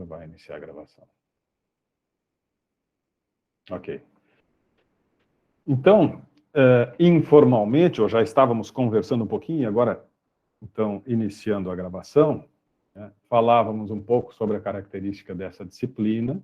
já vai iniciar a gravação. Ok. Então, informalmente, ou já estávamos conversando um pouquinho, agora, então, iniciando a gravação, né, falávamos um pouco sobre a característica dessa disciplina,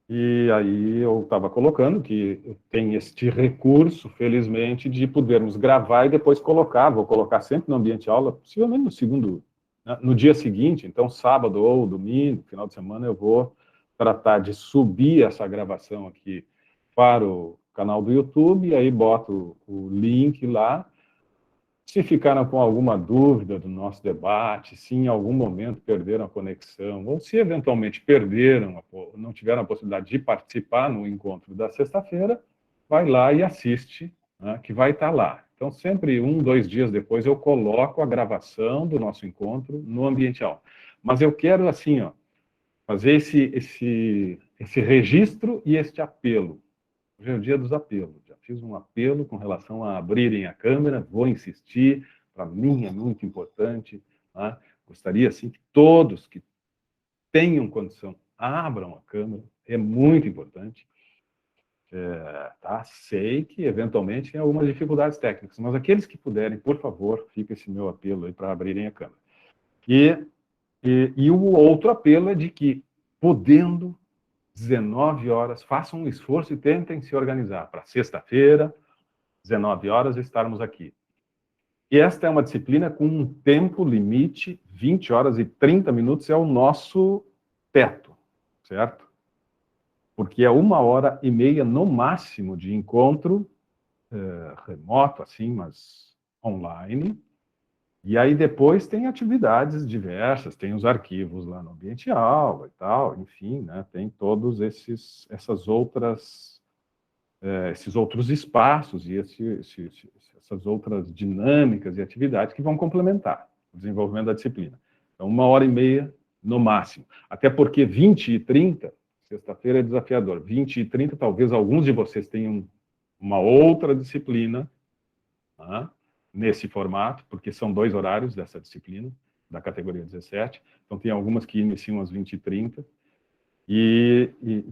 e aí eu estava colocando que tem este recurso, felizmente, de podermos gravar e depois colocar, vou colocar sempre no ambiente de aula, possivelmente no segundo, né, no dia seguinte, então sábado ou domingo, final de semana, eu vou tratar de subir essa gravação aqui para o canal do YouTube, e aí boto o link lá. Se ficaram com alguma dúvida do nosso debate, se em algum momento perderam a conexão, ou se eventualmente perderam, não tiveram a possibilidade de participar no encontro da sexta-feira, vai lá e assiste, né, que vai estar lá. Então, sempre 1, 2 dias depois, eu coloco a gravação do nosso encontro no ambiente aula. Mas eu quero, assim, ó, fazer esse registro e este apelo. Hoje é o dia dos apelos. Já fiz um apelo com relação a abrirem a câmera, vou insistir, para mim é muito importante. Tá? Gostaria, assim, que todos que tenham condição abram a câmera, é muito importante. Tá? Sei que, eventualmente, tem algumas dificuldades técnicas, mas aqueles que puderem, por favor, fica esse meu apelo aí para abrirem a câmera. E o outro apelo é de que, podendo, 19 horas, façam um esforço e tentem se organizar para sexta-feira, 19 horas, estarmos aqui. E esta é uma disciplina com um tempo limite, 20 horas e 30 minutos é o nosso teto, certo? Porque é 1h30 no máximo de encontro, remoto, assim, mas online. E aí depois tem atividades diversas, tem os arquivos lá no ambiente de aula e tal, enfim, né, tem todos esses outros espaços e essas outras dinâmicas e atividades que vão complementar o desenvolvimento da disciplina. Então, 1h30 no máximo. Até porque 20 e 30, sexta-feira é desafiador, 20 e 30, talvez alguns de vocês tenham uma outra disciplina, tá? Nesse formato, porque são 2 horários dessa disciplina, da categoria 17. Então, tem algumas que iniciam às 20 e 30 e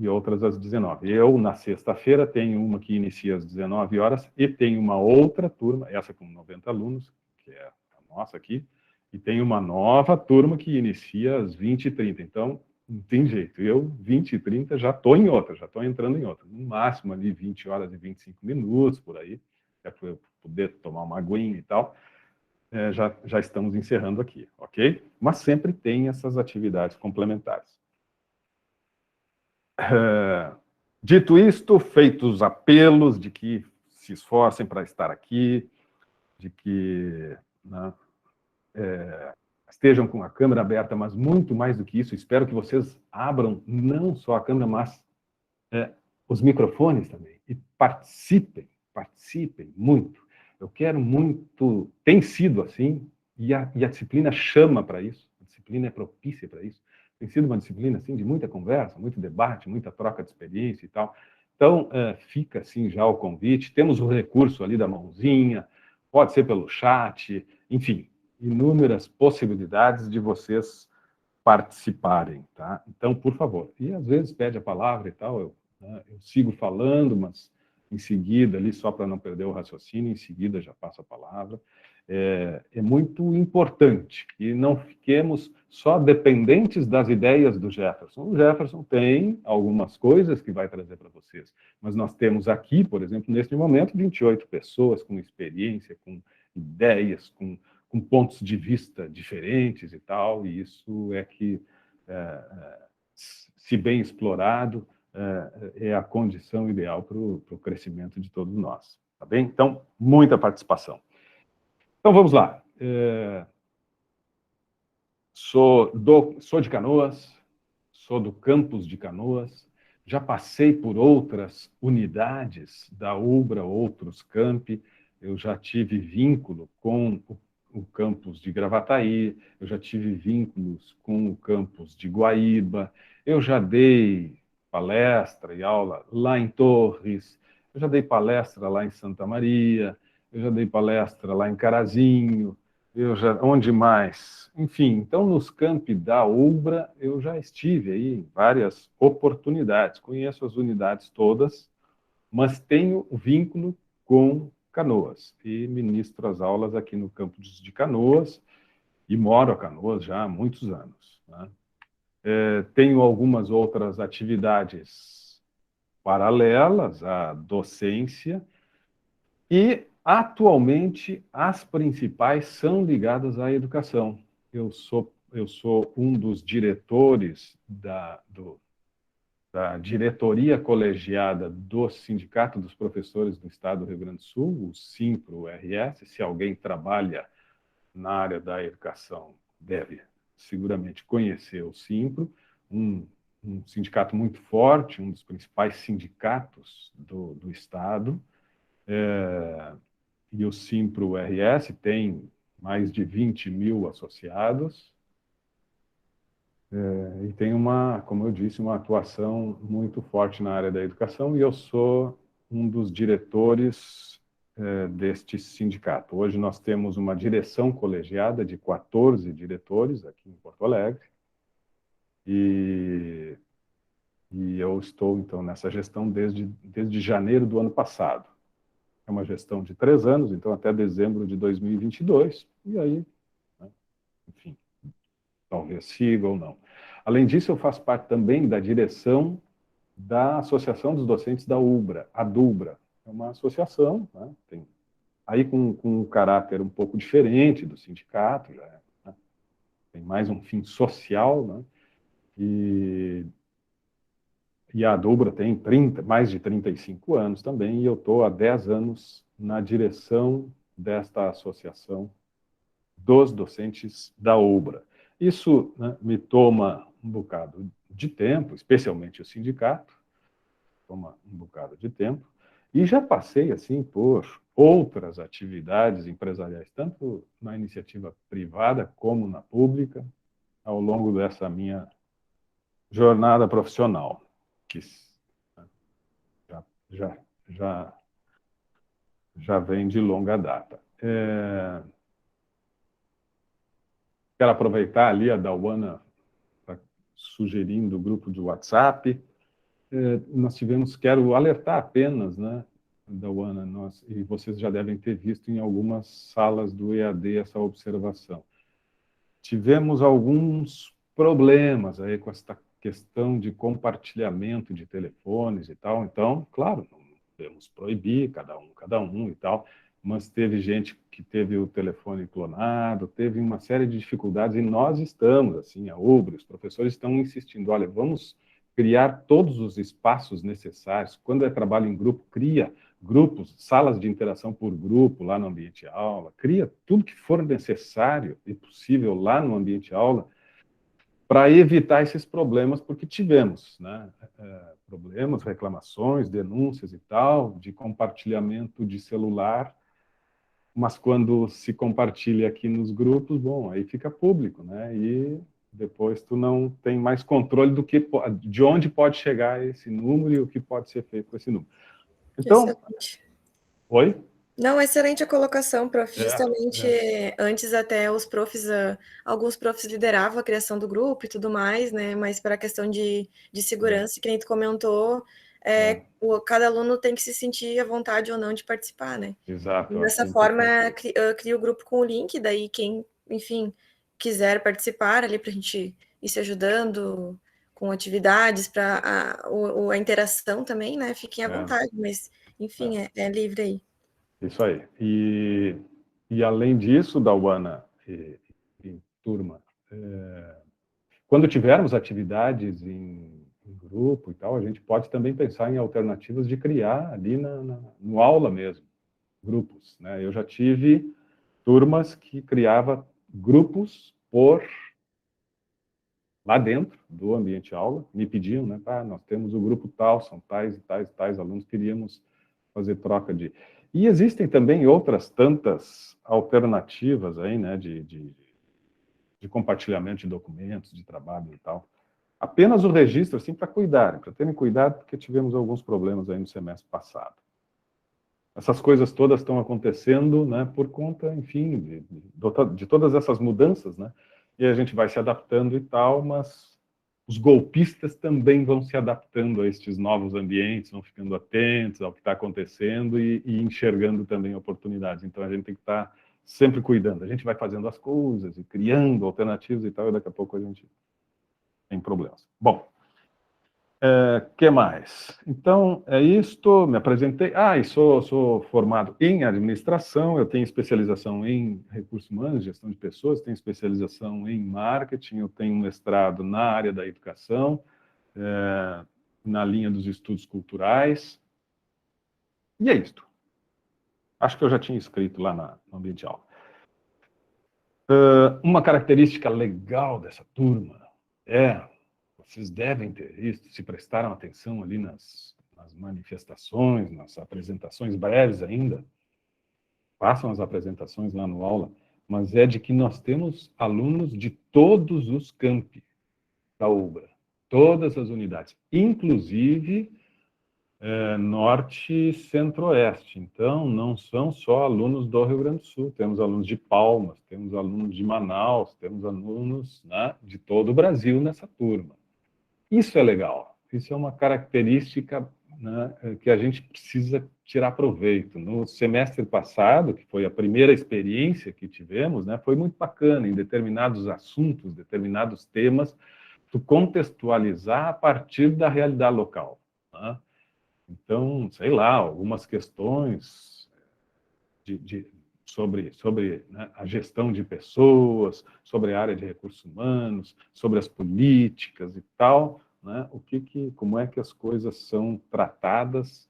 outras às 19. Eu, na sexta-feira, tenho uma que inicia às 19 horas e tenho uma outra turma, essa com 90 alunos, que é a nossa aqui, e tem uma nova turma que inicia às 20 e 30. Então, não tem jeito. Eu, 20 e 30, já estou em outra, já estou entrando em outra. No máximo ali 20 horas e 25 minutos, por aí, para eu poder tomar uma aguinha e tal. Já estamos encerrando aqui, ok? Mas sempre tem essas atividades complementares. Dito isto, feitos os apelos de que se esforcem para estar aqui, de que, né, estejam com a câmera aberta, mas muito mais do que isso, espero que vocês abram não só a câmera, mas os microfones também, e participem muito. Eu quero muito, tem sido assim, e a disciplina chama para isso, a disciplina é propícia para isso. Tem sido uma disciplina assim de muita conversa, muito debate, muita troca de experiência e tal. Então, fica assim já o convite. Temos o recurso ali da mãozinha, pode ser pelo chat, enfim, inúmeras possibilidades de vocês participarem, tá? Então, por favor. E às vezes pede a palavra e tal, eu sigo falando, mas em seguida, ali só para não perder o raciocínio, em seguida já passo a palavra. É muito importante que não fiquemos só dependentes das ideias do Jefferson. O Jefferson tem algumas coisas que vai trazer para vocês, mas nós temos aqui, por exemplo, neste momento, 28 pessoas com experiência, com ideias, com pontos de vista diferentes e tal, e isso é que, se bem explorado, é a condição ideal para o crescimento de todos nós. Tá bem? Então, muita participação. Então, vamos lá. Sou de Canoas, sou do campus de Canoas, já passei por outras unidades da UBRA, outros campi, eu já tive vínculo com o campus de Gravataí, eu já tive vínculos com o campus de Guaíba, eu já dei palestra e aula lá em Torres, eu já dei palestra lá em Santa Maria, eu já dei palestra lá em Carazinho, Onde mais? Enfim, então nos campi da UBRA eu já estive aí em várias oportunidades, conheço as unidades todas, mas tenho vínculo com Canoas e ministro as aulas aqui no campus de Canoas e moro a Canoas já há muitos anos, né? Tenho algumas outras atividades paralelas à docência e, atualmente, as principais são ligadas à educação. Eu sou um dos diretores da diretoria colegiada do Sindicato dos Professores do Estado do Rio Grande do Sul, o Simpro-RS. Se alguém trabalha na área da educação, deve seguramente conhecer o Simpro, um sindicato muito forte, um dos principais sindicatos do Estado. E o Simpro-RS tem mais de 20 mil associados, e tem como eu disse, uma atuação muito forte na área da educação, e eu sou um dos diretores deste sindicato. Hoje nós temos uma direção colegiada de 14 diretores aqui em Porto Alegre, e eu estou, então, nessa gestão desde janeiro do ano passado. É uma gestão de 3 anos, então até dezembro de 2022, e aí, né, enfim, talvez siga ou não. Além disso, eu faço parte também da direção da Associação dos Docentes da UBRA, a DUBRA. É uma associação, né, aí com um caráter um pouco diferente do sindicato, né, tem mais um fim social, né, e a Dubra tem mais de 35 anos também, e eu estou há 10 anos na direção desta associação dos docentes da UBRA. Isso, né, me toma um bocado de tempo, especialmente o sindicato, toma um bocado de tempo, e já passei assim por outras atividades empresariais, tanto na iniciativa privada como na pública, ao longo dessa minha jornada profissional, que já, já, já, já vem de longa data. Quero aproveitar ali a Dauana sugerindo o grupo de WhatsApp. Nós quero alertar apenas, né, Dauana, e vocês já devem ter visto em algumas salas do EAD essa observação. Tivemos alguns problemas aí com essa questão de compartilhamento de telefones e tal, então, claro, não podemos proibir cada um e tal, mas teve gente que teve o telefone clonado, teve uma série de dificuldades, e nós estamos, assim, a UBRA, os professores estão insistindo, olha, vamos criar todos os espaços necessários. Quando é trabalho em grupo, cria grupos, salas de interação por grupo lá no ambiente aula, cria tudo que for necessário e possível lá no ambiente aula para evitar esses problemas, porque tivemos, né, problemas, reclamações, denúncias e tal, de compartilhamento de celular, mas quando se compartilha aqui nos grupos, bom, aí fica público, né, e depois tu não tem mais controle de onde pode chegar esse número e o que pode ser feito com esse número. Então, excelente. Oi? Não, excelente a colocação, prof. Justamente antes até alguns profs lideravam a criação do grupo e tudo mais, né? Mas para a questão de segurança, que nem tu comentou, cada aluno tem que se sentir à vontade ou não de participar, né? Exato. E dessa forma, cria o grupo com o link, daí quem, enfim, quiser participar ali para a gente ir se ajudando com atividades, para a interação também, né? Fiquem à vontade, mas, enfim, é livre aí. Isso aí. E além disso, Dauana e turma, quando tivermos atividades em grupo e tal, a gente pode também pensar em alternativas de criar ali no aula mesmo, grupos, né? Eu já tive turmas que criava grupos lá dentro do ambiente aula, me pediam, né? Nós temos o grupo tal, são tais e tais e tais alunos, queríamos fazer troca de... E existem também outras tantas alternativas aí, né, de compartilhamento de documentos, de trabalho e tal. Apenas o registro, assim, para terem cuidado, porque tivemos alguns problemas aí no semestre passado. essas coisas todas estão acontecendo, né, por conta, enfim, de todas essas mudanças, né? E a gente vai se adaptando e tal, mas os golpistas também vão se adaptando a estes novos ambientes, vão ficando atentos ao que está acontecendo e enxergando também oportunidades. Então, a gente tem que estar sempre cuidando. A gente vai fazendo as coisas e criando alternativas e tal, e daqui a pouco a gente tem problemas. Bom, que mais? Então, é isto, me apresentei. E sou formado em administração, eu tenho especialização em recursos humanos, gestão de pessoas, tenho especialização em marketing, eu tenho um mestrado na área da educação, na linha dos estudos culturais. E é isto. Acho que eu já tinha escrito lá no ambiente de aula. Uma característica legal dessa turma vocês devem ter visto, se prestaram atenção ali nas manifestações, nas apresentações breves ainda, façam as apresentações lá no aula, mas é de que nós temos alunos de todos os campi da UBRA, todas as unidades, inclusive norte e centro-oeste. Então, não são só alunos do Rio Grande do Sul, temos alunos de Palmas, temos alunos de Manaus, temos alunos, né, de todo o Brasil nessa turma. Isso é legal, isso é uma característica, né, que a gente precisa tirar proveito. No semestre passado, que foi a primeira experiência que tivemos, né, foi muito bacana em determinados assuntos, determinados temas, tu contextualizar a partir da realidade local. Né? Então, sei lá, algumas questões sobre né, a gestão de pessoas, sobre a área de recursos humanos, sobre as políticas e tal, né, como é que as coisas são tratadas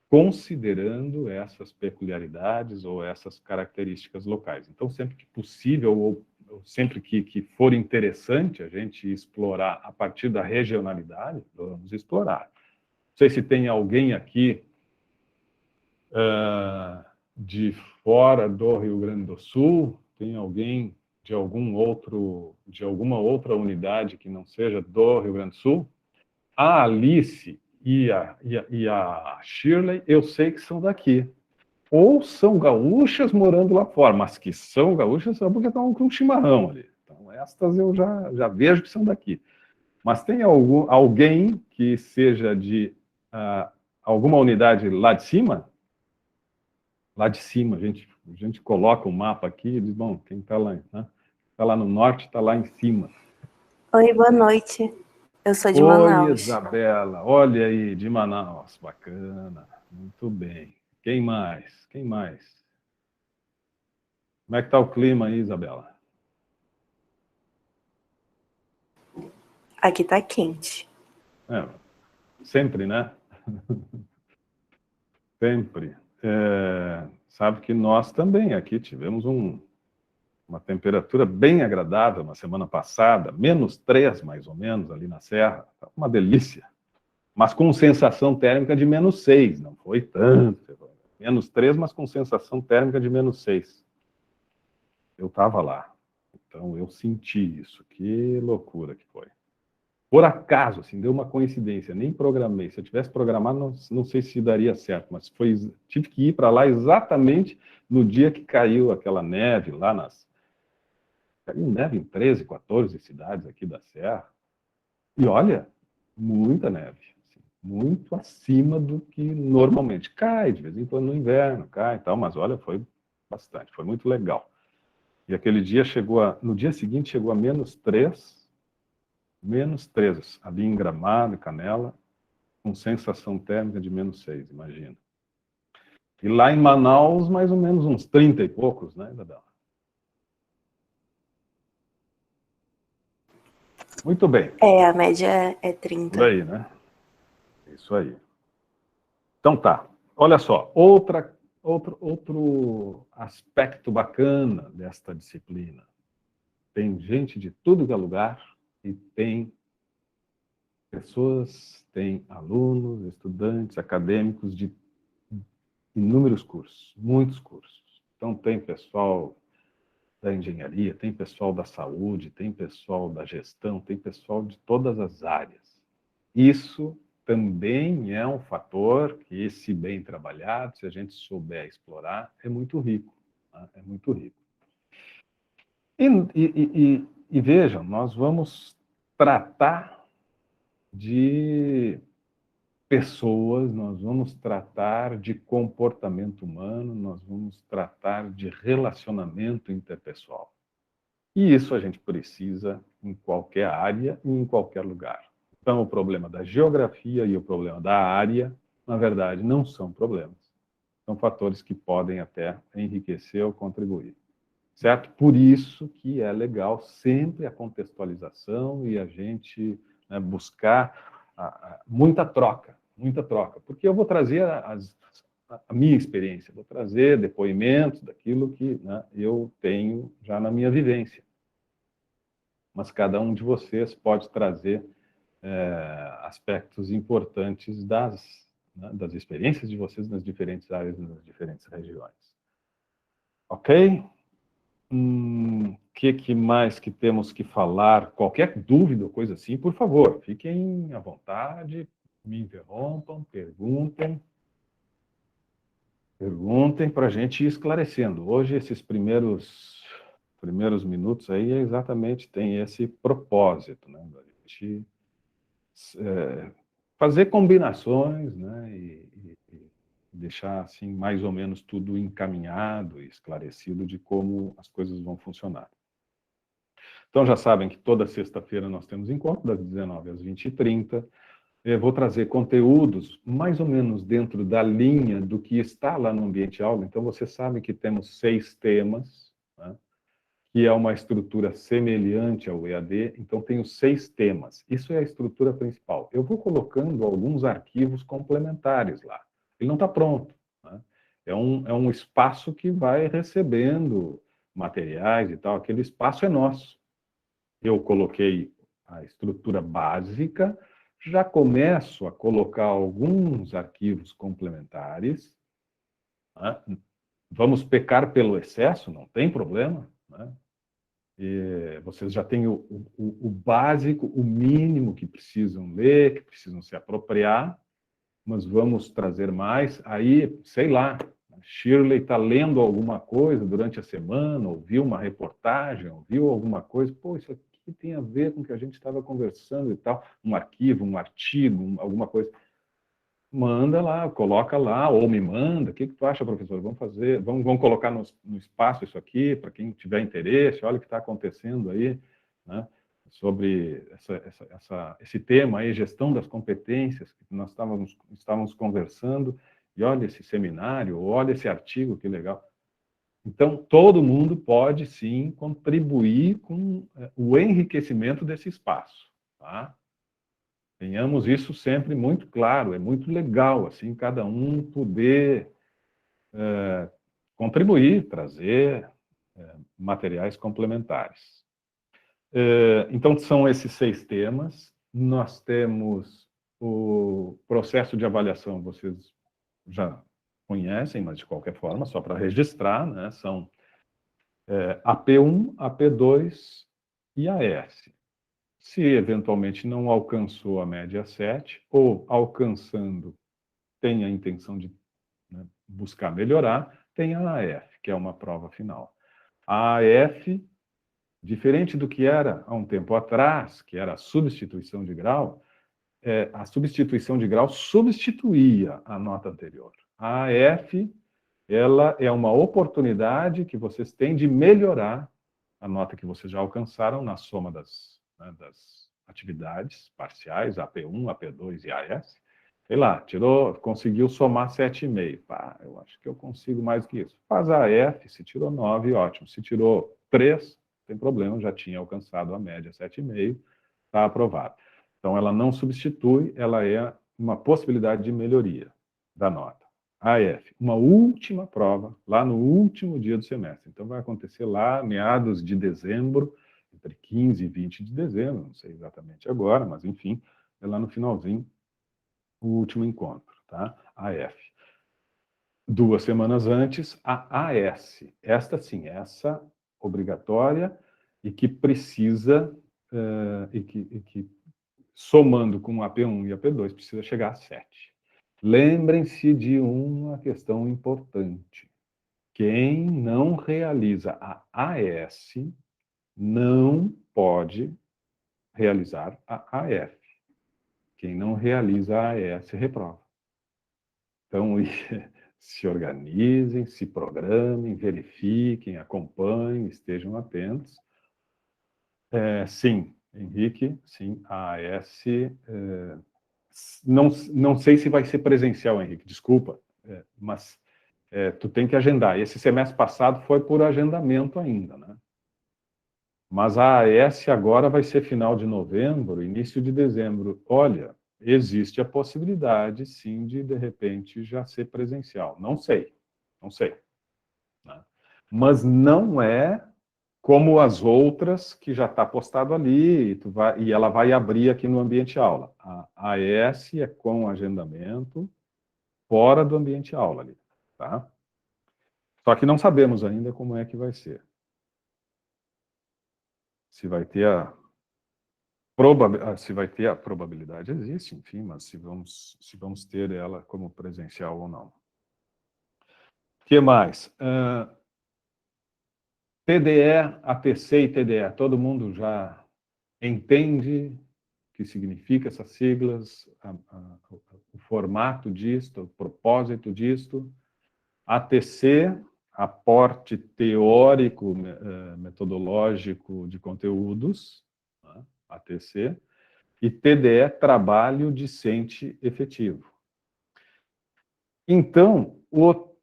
considerando essas peculiaridades ou essas características locais. Então, sempre que possível, ou sempre que for interessante a gente explorar a partir da regionalidade, vamos explorar. Não sei se tem alguém aqui de fora do Rio Grande do Sul, tem alguém de alguma outra unidade que não seja do Rio Grande do Sul? A Alice e a Shirley, eu sei que são daqui. Ou são gaúchas morando lá fora, mas que são gaúchas só porque estão com um chimarrão ali. Então, estas eu já vejo que são daqui. Mas tem alguém que seja de alguma unidade lá de cima? Lá de cima, a gente coloca o mapa aqui e diz, bom, quem está lá, né? Tá lá no norte, está lá em cima. Oi, boa noite. Eu sou de Oi, Manaus. Isabela, olha aí, de Manaus, bacana, muito bem. Quem mais? Quem mais? Como é que está o clima aí, Isabela? Aqui tá quente. Sempre, né? Sempre. Sabe que nós também aqui tivemos uma temperatura bem agradável na semana passada, -3 mais ou menos ali na Serra, uma delícia, mas com sensação térmica de -6, não foi tanto, -3, mas com sensação térmica de -6. Eu estava lá, então eu senti isso, que loucura que foi. Por acaso, assim, deu uma coincidência, nem programei. Se eu tivesse programado, não sei se daria certo, mas tive que ir para lá exatamente no dia que caiu aquela neve lá caiu neve em 13, 14 cidades aqui da Serra. E olha, muita neve, assim, muito acima do que normalmente cai, de vez em quando no inverno cai e tal, mas olha, foi bastante, foi muito legal. E aquele dia no dia seguinte chegou a -3 ali em Gramado e Canela, com sensação térmica de -6, imagina. E lá em Manaus, mais ou menos uns 30 e poucos, né, Isabela? Muito bem. A média é 30. Por aí, né? Isso aí. Então tá. Olha só, outro aspecto bacana desta disciplina. Tem gente de tudo que é lugar e tem pessoas, tem alunos, estudantes, acadêmicos de inúmeros cursos, muitos cursos. Então tem pessoal da engenharia, tem pessoal da saúde, tem pessoal da gestão, tem pessoal de todas as áreas. Isso também é um fator que, se bem trabalhado, se a gente souber explorar, é muito rico. Tá? É muito rico. E vejam, nós vamos tratar de pessoas, nós vamos tratar de comportamento humano, nós vamos tratar de relacionamento interpessoal. E isso a gente precisa em qualquer área e em qualquer lugar. Então, o problema da geografia e o problema da área, na verdade, não são problemas. São fatores que podem até enriquecer ou contribuir. Certo? Por isso que é legal sempre a contextualização e a gente, né, buscar muita troca, porque eu vou trazer a minha experiência, vou trazer depoimentos daquilo que, né, eu tenho já na minha vivência. Mas cada um de vocês pode trazer aspectos importantes das experiências de vocês nas diferentes áreas, nas diferentes regiões. Ok? Que mais que temos que falar? Qualquer dúvida ou coisa assim, por favor, fiquem à vontade, me interrompam, perguntem para a gente ir esclarecendo. Hoje, esses primeiros minutos aí, exatamente tem esse propósito, né? Da gente fazer combinações, né? E deixar, assim, mais ou menos tudo encaminhado e esclarecido de como as coisas vão funcionar. Então, já sabem que toda sexta-feira nós temos encontro, das 19 às 20h30. Eu vou trazer conteúdos mais ou menos dentro da linha do que está lá no Ambiente Aula. Então, vocês sabem que temos 6 temas, né, que é uma estrutura semelhante ao EAD. Então, tenho 6 temas. Isso é a estrutura principal. Eu vou colocando alguns arquivos complementares lá. Ele não está pronto, né? É um espaço que vai recebendo materiais e tal. Aquele espaço é nosso. Eu coloquei a estrutura básica, já começo a colocar alguns arquivos complementares, né? Vamos pecar pelo excesso, não tem problema, né? E vocês já têm o básico, o mínimo que precisam ler, que precisam se apropriar, mas vamos trazer mais. Aí, sei lá, Shirley está lendo alguma coisa durante a semana, ouviu uma reportagem, ouviu alguma coisa, pô, isso aqui tem a ver com o que a gente estava conversando e tal, um arquivo, um artigo, alguma coisa. Manda lá, coloca lá, ou me manda, o que tu acha, professor? Vamos fazer, vamos colocar no espaço isso aqui, para quem tiver interesse, olha o que está acontecendo aí, né? Sobre esse tema aí, gestão das competências, que nós estávamos conversando, e olha esse seminário, olha esse artigo, que legal. Então, todo mundo pode, sim, contribuir com o enriquecimento desse espaço, tá? Tenhamos isso sempre muito claro, é muito legal, assim, cada um poder contribuir, trazer materiais complementares. Então, são esses 6 temas. Nós temos o processo de avaliação, vocês já conhecem, mas de qualquer forma, só para registrar, né? São AP1, AP2 e AS. Se eventualmente não alcançou a média 7, ou alcançando, tem a intenção de, né, buscar melhorar, tem a AF, que é uma prova final. A AF, diferente do que era há um tempo atrás, que era a substituição de grau, a substituição de grau substituía a nota anterior. A AF, ela é uma oportunidade que vocês têm de melhorar a nota que vocês já alcançaram na soma das atividades parciais, AP1, AP2 e AS. Sei lá, conseguiu somar 7,5. Pá, eu acho que eu consigo mais do que isso. Faz a AF, se tirou 9, ótimo. Se tirou 3, não tem problema, já tinha alcançado a média 7,5, está aprovado. Então, ela não substitui, ela é uma possibilidade de melhoria da nota. AF, uma última prova, lá no último dia do semestre. Então, vai acontecer lá, meados de dezembro, entre 15 e 20 de dezembro, não sei exatamente agora, mas, enfim, é lá no finalzinho, o último encontro, tá? AF. 2 semanas antes, a AS. Esta, sim, essa obrigatória e que precisa, e que somando com AP1 e AP2, precisa chegar a 7. Lembrem-se de uma questão importante. Quem não realiza a AS não pode realizar a AF. Quem não realiza a AS reprova. Então, se organizem, se programem, verifiquem, acompanhem, estejam atentos. Sim, Henrique, sim, a AS. Não sei se vai ser presencial, Henrique, desculpa, mas tu tem que agendar. Esse semestre passado foi por agendamento ainda, né? Mas a AS agora vai ser final de novembro, início de dezembro. Olha, existe a possibilidade, sim, de repente, já ser presencial. Não sei, né? Mas não é como as outras, que já está postado ali, e ela vai abrir aqui no ambiente aula. A AS é com agendamento, fora do ambiente aula ali, tá? Só que não sabemos ainda como é que vai ser. Se vai ter a probabilidade, existe, enfim, mas se vamos ter ela como presencial ou não. O que mais? TDE, ATC e TDE, todo mundo já entende o que significa essas siglas, o formato disto, o propósito disto. ATC, aporte teórico, metodológico de conteúdos, né? ATC, e TDE, trabalho discente efetivo. Então,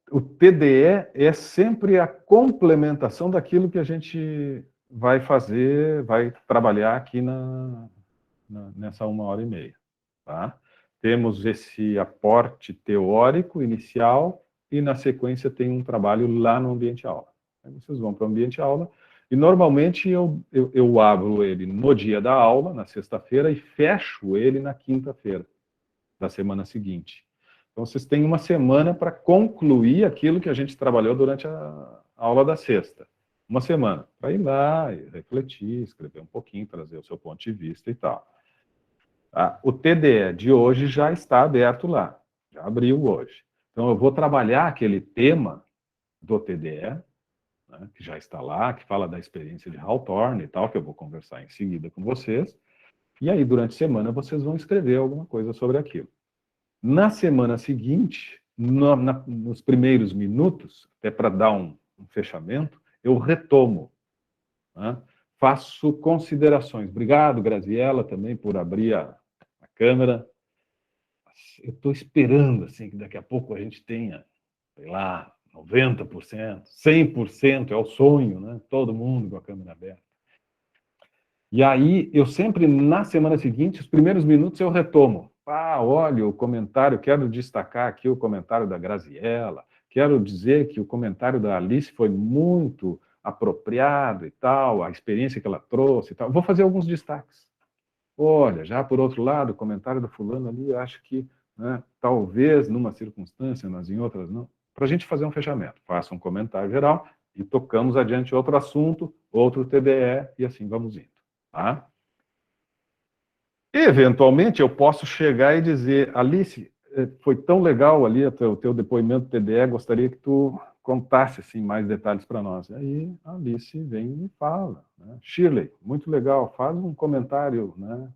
o TDE é sempre a complementação daquilo que a gente vai fazer, vai trabalhar aqui nessa 1h30, tá? Temos esse aporte teórico inicial e, na sequência, tem um trabalho lá no ambiente aula. Aí vocês vão para o ambiente aula e, normalmente, eu abro ele no dia da aula, na sexta-feira, e fecho ele na quinta-feira da semana seguinte. Então, vocês têm uma semana para concluir aquilo que a gente trabalhou durante a aula da sexta. Uma semana, para ir lá e refletir, escrever um pouquinho, trazer o seu ponto de vista e tal. O TDE de hoje já está aberto lá, já abriu hoje. Então, eu vou trabalhar aquele tema do TDE, né, que já está lá, que fala da experiência de Hawthorne e tal, que eu vou conversar em seguida com vocês. E aí, durante a semana, vocês vão escrever alguma coisa sobre aquilo. Na semana seguinte, nos primeiros minutos, até para dar um fechamento, eu retomo, né? Faço considerações. Obrigado, Graziella, também por abrir a câmera. Eu estou esperando assim, que daqui a pouco a gente tenha, sei lá, 90%, 100%, é o sonho, né? Todo mundo com a câmera aberta. E aí, eu sempre, na semana seguinte, os primeiros minutos eu retomo. Olha, o comentário, quero destacar aqui o comentário da Graziella, quero dizer que o comentário da Alice foi muito apropriado e tal, a experiência que ela trouxe e tal. Vou fazer alguns destaques. Olha, já por outro lado, o comentário do fulano ali, eu acho que, né, talvez numa circunstância, mas em outras não. Para a gente fazer um fechamento, faça um comentário geral e tocamos adiante outro assunto, outro TDE, e assim vamos indo. Tá? Eventualmente, eu posso chegar e dizer, Alice, foi tão legal ali o teu depoimento TDE, gostaria que tu contasse assim, mais detalhes para nós. Aí a Alice vem e me fala. Né? Shirley, muito legal, faz um comentário, né?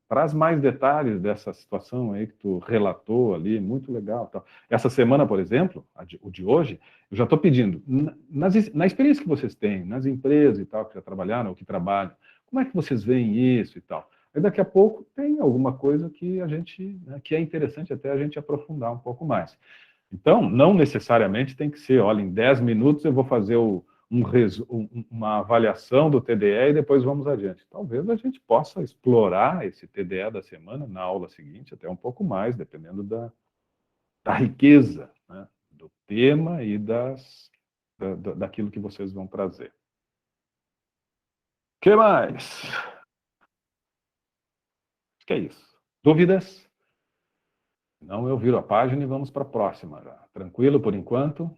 Traz mais detalhes dessa situação aí que tu relatou ali, muito legal. Tal. Essa semana, por exemplo, o de hoje, eu já estou pedindo, na experiência que vocês têm, nas empresas e tal, que já trabalharam ou que trabalham, como é que vocês veem isso e tal? Aí daqui a pouco tem alguma coisa que a gente, né, que é interessante até a gente aprofundar um pouco mais. Então, não necessariamente tem que ser, olha, em 10 minutos eu vou fazer uma avaliação do TDE e depois vamos adiante. Talvez a gente possa explorar esse TDE da semana na aula seguinte, até um pouco mais, dependendo da riqueza, né, do tema e daquilo que vocês vão trazer. O que mais? Acho que é isso. Dúvidas? Não, eu viro a página e vamos para a próxima. Já. Tranquilo por enquanto?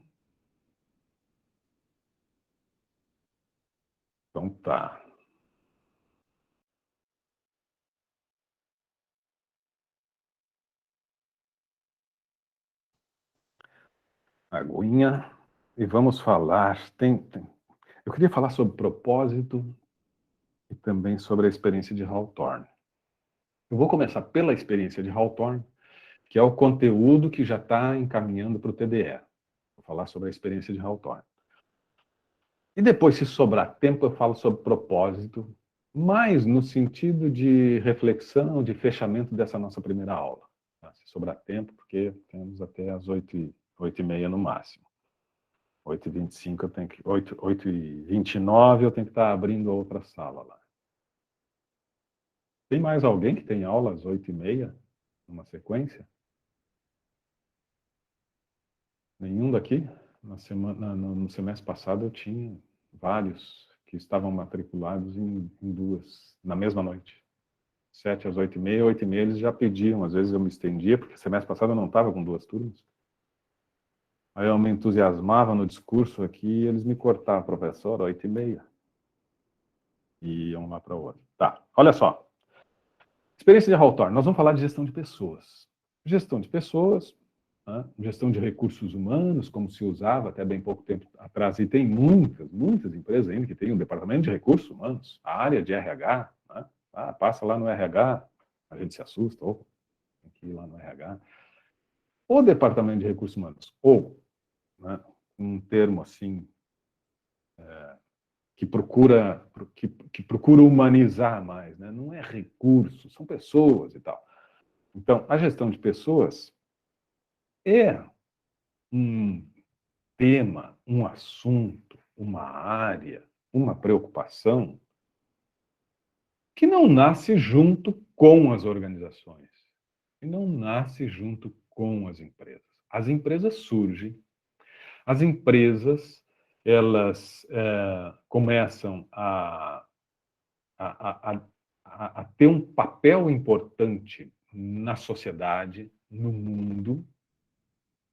Então tá. Aguinha. E vamos falar... Eu queria falar sobre propósito e também sobre a experiência de Hawthorne. Eu vou começar pela experiência de Hawthorne, que é o conteúdo que já está encaminhando para o TDE. Vou falar sobre a experiência de Hawthorne. E depois, se sobrar tempo, eu falo sobre propósito, mais no sentido de reflexão, de fechamento dessa nossa primeira aula. Tá? Se sobrar tempo, porque temos até as 8h30 no máximo. 8h25 eu tenho que... 8h29 eu tenho que estar abrindo outra sala lá. Tem mais alguém que tem aula às 8h30, numa sequência? Nenhum daqui? No semestre passado eu tinha vários que estavam matriculados em duas, na mesma noite. 7 às 8h30, 8h30 eles já pediam, às vezes eu me estendia, porque semestre passado eu não estava com duas turmas. Aí eu me entusiasmava no discurso aqui e eles me cortavam, professor, 8h30. E iam lá para outra. Tá, olha só. Experiência de Hawthorne, nós vamos falar de gestão de pessoas. Gestão de pessoas, né? Gestão de recursos humanos, como se usava até bem pouco tempo atrás, e tem muitas empresas ainda que têm um departamento de recursos humanos, a área de RH, né? Passa lá no RH, a gente se assusta, ou tem que ir lá no RH. O departamento de recursos humanos, ou, né, um termo assim, que procura humanizar mais, né? Não é recurso, são pessoas e tal. Então, a gestão de pessoas é um tema, um assunto, uma área, uma preocupação que não nasce junto com as organizações, que não nasce junto com as empresas. As empresas surgem, as empresas elas começam a ter um papel importante na sociedade, no mundo,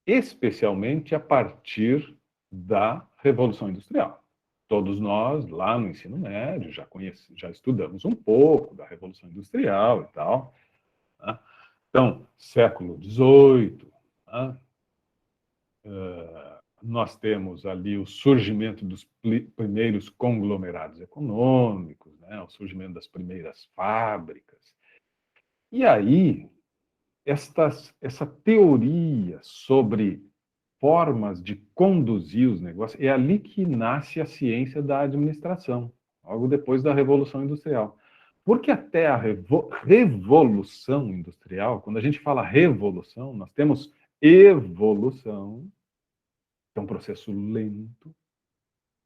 especialmente a partir da Revolução Industrial. Todos nós, lá no ensino médio, já estudamos um pouco da Revolução Industrial e tal. Né? Então, século XVIII, né? Nós temos ali o surgimento dos primeiros conglomerados econômicos, né? O surgimento das primeiras fábricas. E aí, essa teoria sobre formas de conduzir os negócios, é ali que nasce a ciência da administração, logo depois da Revolução Industrial. Porque até a Revolução Industrial, quando a gente fala revolução, nós temos evolução, que é um processo lento,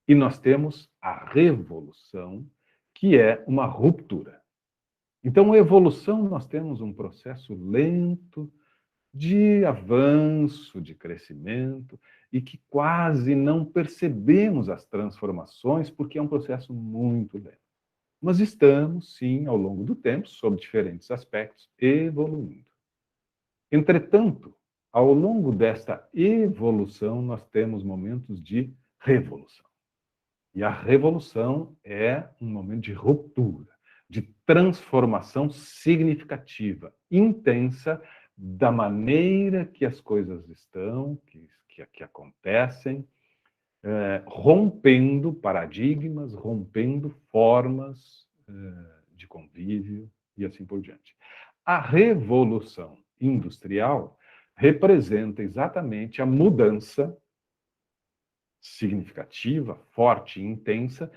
e nós temos a revolução, que é uma ruptura. Então, a evolução, nós temos um processo lento, de avanço, de crescimento, e que quase não percebemos as transformações, porque é um processo muito lento. Mas estamos, sim, ao longo do tempo, sob diferentes aspectos, evoluindo. Entretanto, ao longo desta evolução, nós temos momentos de revolução. E a revolução é um momento de ruptura, de transformação significativa, intensa, da maneira que as coisas estão, que acontecem, rompendo paradigmas, rompendo formas de convívio e assim por diante. A Revolução Industrial representa exatamente a mudança significativa, forte e intensa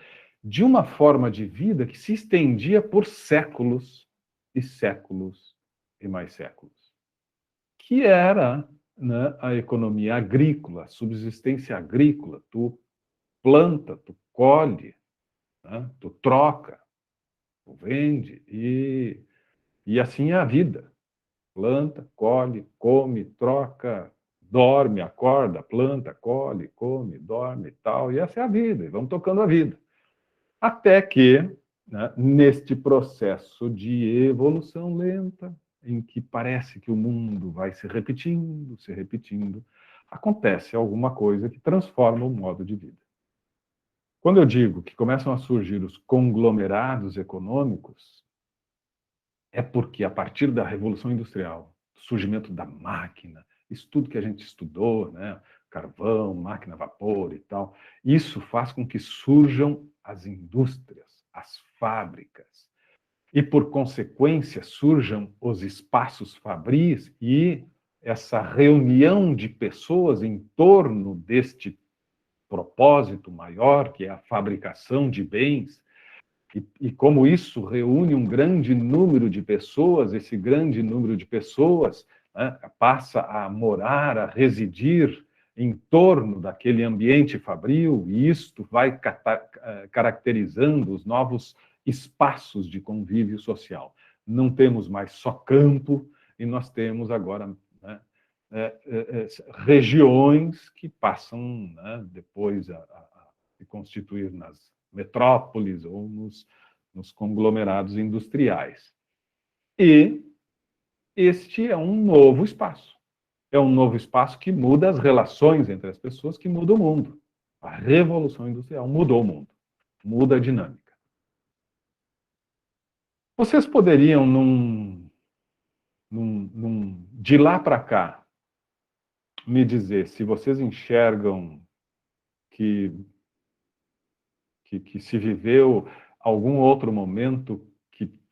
de uma forma de vida que se estendia por séculos e séculos e mais séculos, que era, né, a economia agrícola, a subsistência agrícola. Tu planta, tu colhe, né, tu troca, tu vende, e assim é a vida. Planta, colhe, come, troca, dorme, acorda, planta, colhe, come, dorme e tal. E essa é a vida, e vamos tocando a vida. Até que, né, neste processo de evolução lenta, em que parece que o mundo vai se repetindo, acontece alguma coisa que transforma o modo de vida. Quando eu digo que começam a surgir os conglomerados econômicos, é porque a partir da Revolução Industrial, surgimento da máquina, isso tudo que a gente estudou, né, carvão, máquina a vapor e tal. Isso faz com que surjam as indústrias, as fábricas, e, por consequência, surjam os espaços fabris e essa reunião de pessoas em torno deste propósito maior, que é a fabricação de bens, e como isso reúne um grande número de pessoas, esse grande número de pessoas, né, passa a morar, a residir em torno daquele ambiente fabril, e isto vai caracterizando os novos espaços de convívio social. Não temos mais só campo, e nós temos agora, né, regiões que passam, né, depois a se constituir nas metrópoles ou nos conglomerados industriais. E este é um novo espaço. É um novo espaço que muda as relações entre as pessoas, que muda o mundo. A Revolução Industrial mudou o mundo, muda a dinâmica. Vocês poderiam, de lá para cá, me dizer se vocês enxergam que se viveu algum outro momento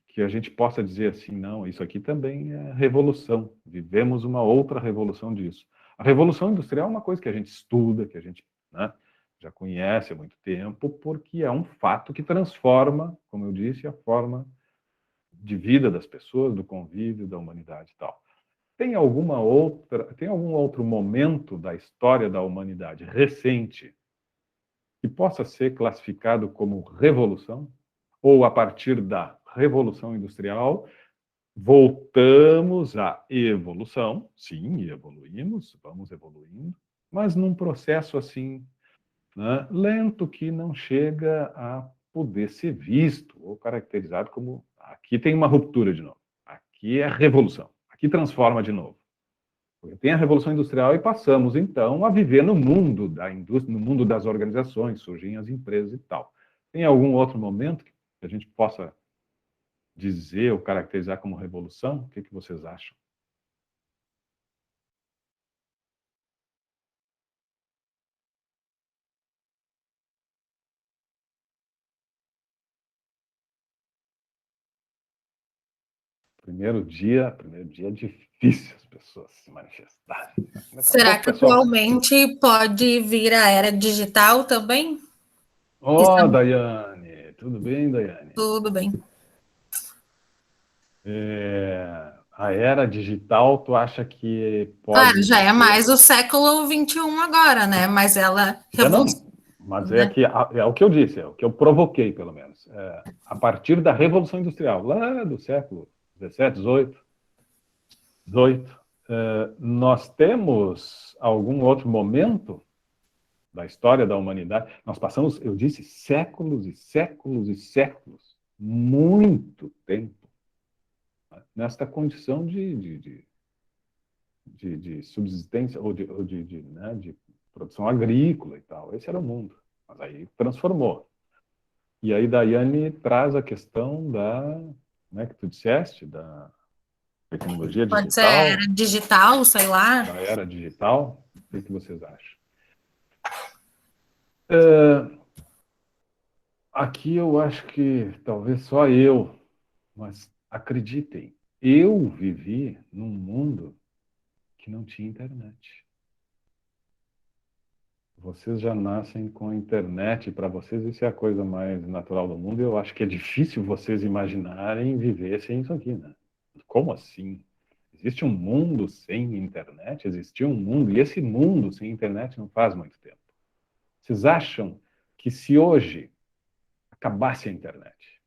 que a gente possa dizer assim, não, isso aqui também é revolução, vivemos uma outra revolução disso. A Revolução Industrial é uma coisa que a gente estuda, que a gente, né, já conhece há muito tempo, porque é um fato que transforma, como eu disse, a forma de vida das pessoas, do convívio, da humanidade e tal. Tem algum outro momento da história da humanidade recente que possa ser classificado como revolução? Ou, a partir da Revolução Industrial, voltamos à evolução? Sim, evoluímos, vamos evoluindo, mas num processo assim, né, lento, que não chega a poder ser visto ou caracterizado como aqui tem uma ruptura de novo, aqui é revolução, aqui transforma de novo. Porque tem a Revolução Industrial e passamos, então, a viver no mundo da indústria, no mundo das organizações, surgem as empresas e tal. Tem algum outro momento que a gente possa dizer ou caracterizar como revolução? O que vocês acham? Primeiro dia é difícil as pessoas se manifestarem. Será que atualmente pode vir a era digital também? Oh, Daiane, tudo bem, Daiane? Tudo bem. A era digital, tu acha que Claro, pode já é ser... mais o século XXI agora, né? Mas ela Mas é que é o que eu disse, é o que eu provoquei, pelo menos. A partir da Revolução Industrial, lá do século XVII, XVIII, nós temos algum outro momento da história da humanidade? Nós passamos, eu disse, séculos e séculos e séculos, muito tempo, nesta condição de subsistência ou de produção agrícola e tal. Esse era o mundo. Mas aí transformou. E aí Daiane traz a questão da, né, que tu disseste, da tecnologia digital. Pode ser era digital, sei lá. Da era digital. O que vocês acham? Aqui eu acho que talvez só eu, mas acreditem, eu vivi num mundo que não tinha internet. Vocês já nascem com a internet, para vocês isso é a coisa mais natural do mundo. Eu acho que é difícil vocês imaginarem viver sem isso aqui, né? Como assim? Existe um mundo sem internet? Existia um mundo, e esse mundo sem internet não faz muito tempo. Vocês acham que se hoje acabasse a internet,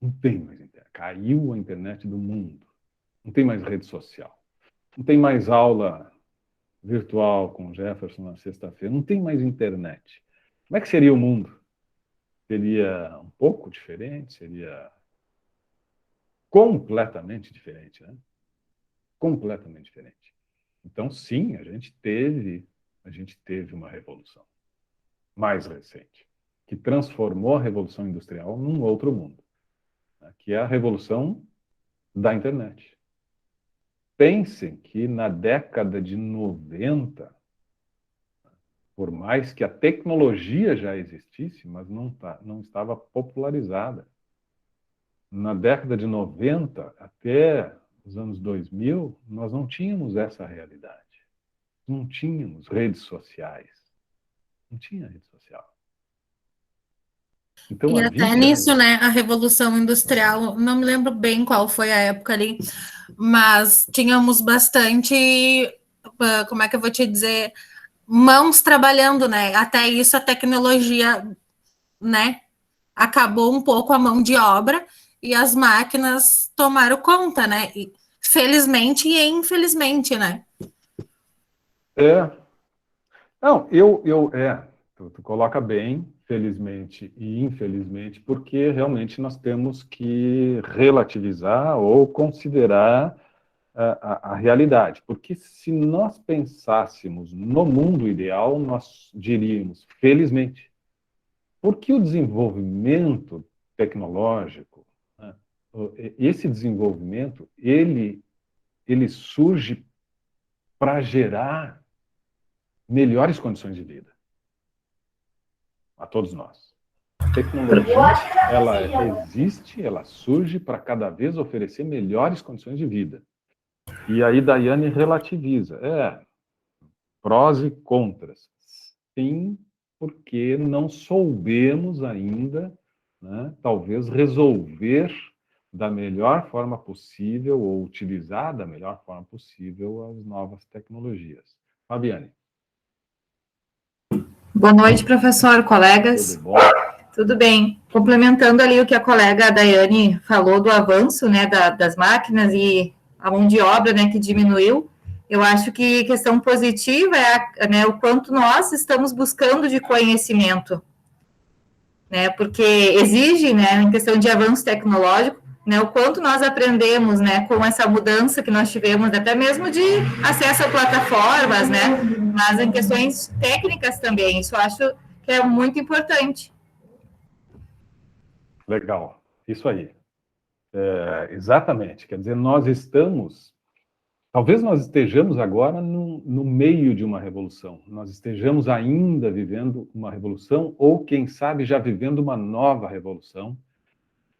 não tem mais internet, caiu a internet do mundo, não tem mais rede social, não tem mais aula virtual com o Jefferson na sexta-feira, não tem mais internet. Como é que seria o mundo? Seria um pouco diferente? Seria completamente diferente, né? Completamente diferente. Então, sim, a gente teve uma revolução mais recente, que transformou a Revolução Industrial num outro mundo, né? Que é a revolução da internet. Pensem que na década de 90, por mais que a tecnologia já existisse, mas não estava popularizada. Na década de 90 até os anos 2000, nós não tínhamos essa realidade. Não tínhamos redes sociais. Não tinha rede social. Então, E a até vida... nisso, né, a Revolução Industrial, não me lembro bem qual foi a época ali, mas tínhamos bastante, como é que eu vou te dizer, mãos trabalhando, né? Até isso a tecnologia, né, acabou um pouco a mão de obra e as máquinas tomaram conta, né? E, felizmente e infelizmente, né? É. Não, tu coloca bem, felizmente e infelizmente, porque realmente nós temos que relativizar ou considerar a realidade. Porque se nós pensássemos no mundo ideal, nós diríamos, felizmente. Porque o desenvolvimento tecnológico, né, esse desenvolvimento, ele surge para gerar melhores condições de vida a todos nós. A tecnologia, ela existe, ela surge para cada vez oferecer melhores condições de vida. E aí Daiane relativiza. Prós e contras. Sim, porque não soubemos ainda, né, talvez, resolver da melhor forma possível ou utilizar da melhor forma possível as novas tecnologias. Fabiane. Boa noite, professor, colegas. Tudo bom? Tudo bem. Complementando ali o que a colega Daiane falou do avanço, né, das máquinas e a mão de obra, né, que diminuiu, eu acho que questão positiva é, né, o quanto nós estamos buscando de conhecimento, né, porque exige, né, em questão de avanço tecnológico, né, o quanto nós aprendemos, né, com essa mudança que nós tivemos, até mesmo de acesso a plataformas, né, mas em questões técnicas também, isso eu acho que é muito importante. Legal, isso aí. Exatamente, quer dizer, talvez nós estejamos agora no meio de uma revolução, nós estejamos ainda vivendo uma revolução, ou quem sabe já vivendo uma nova revolução,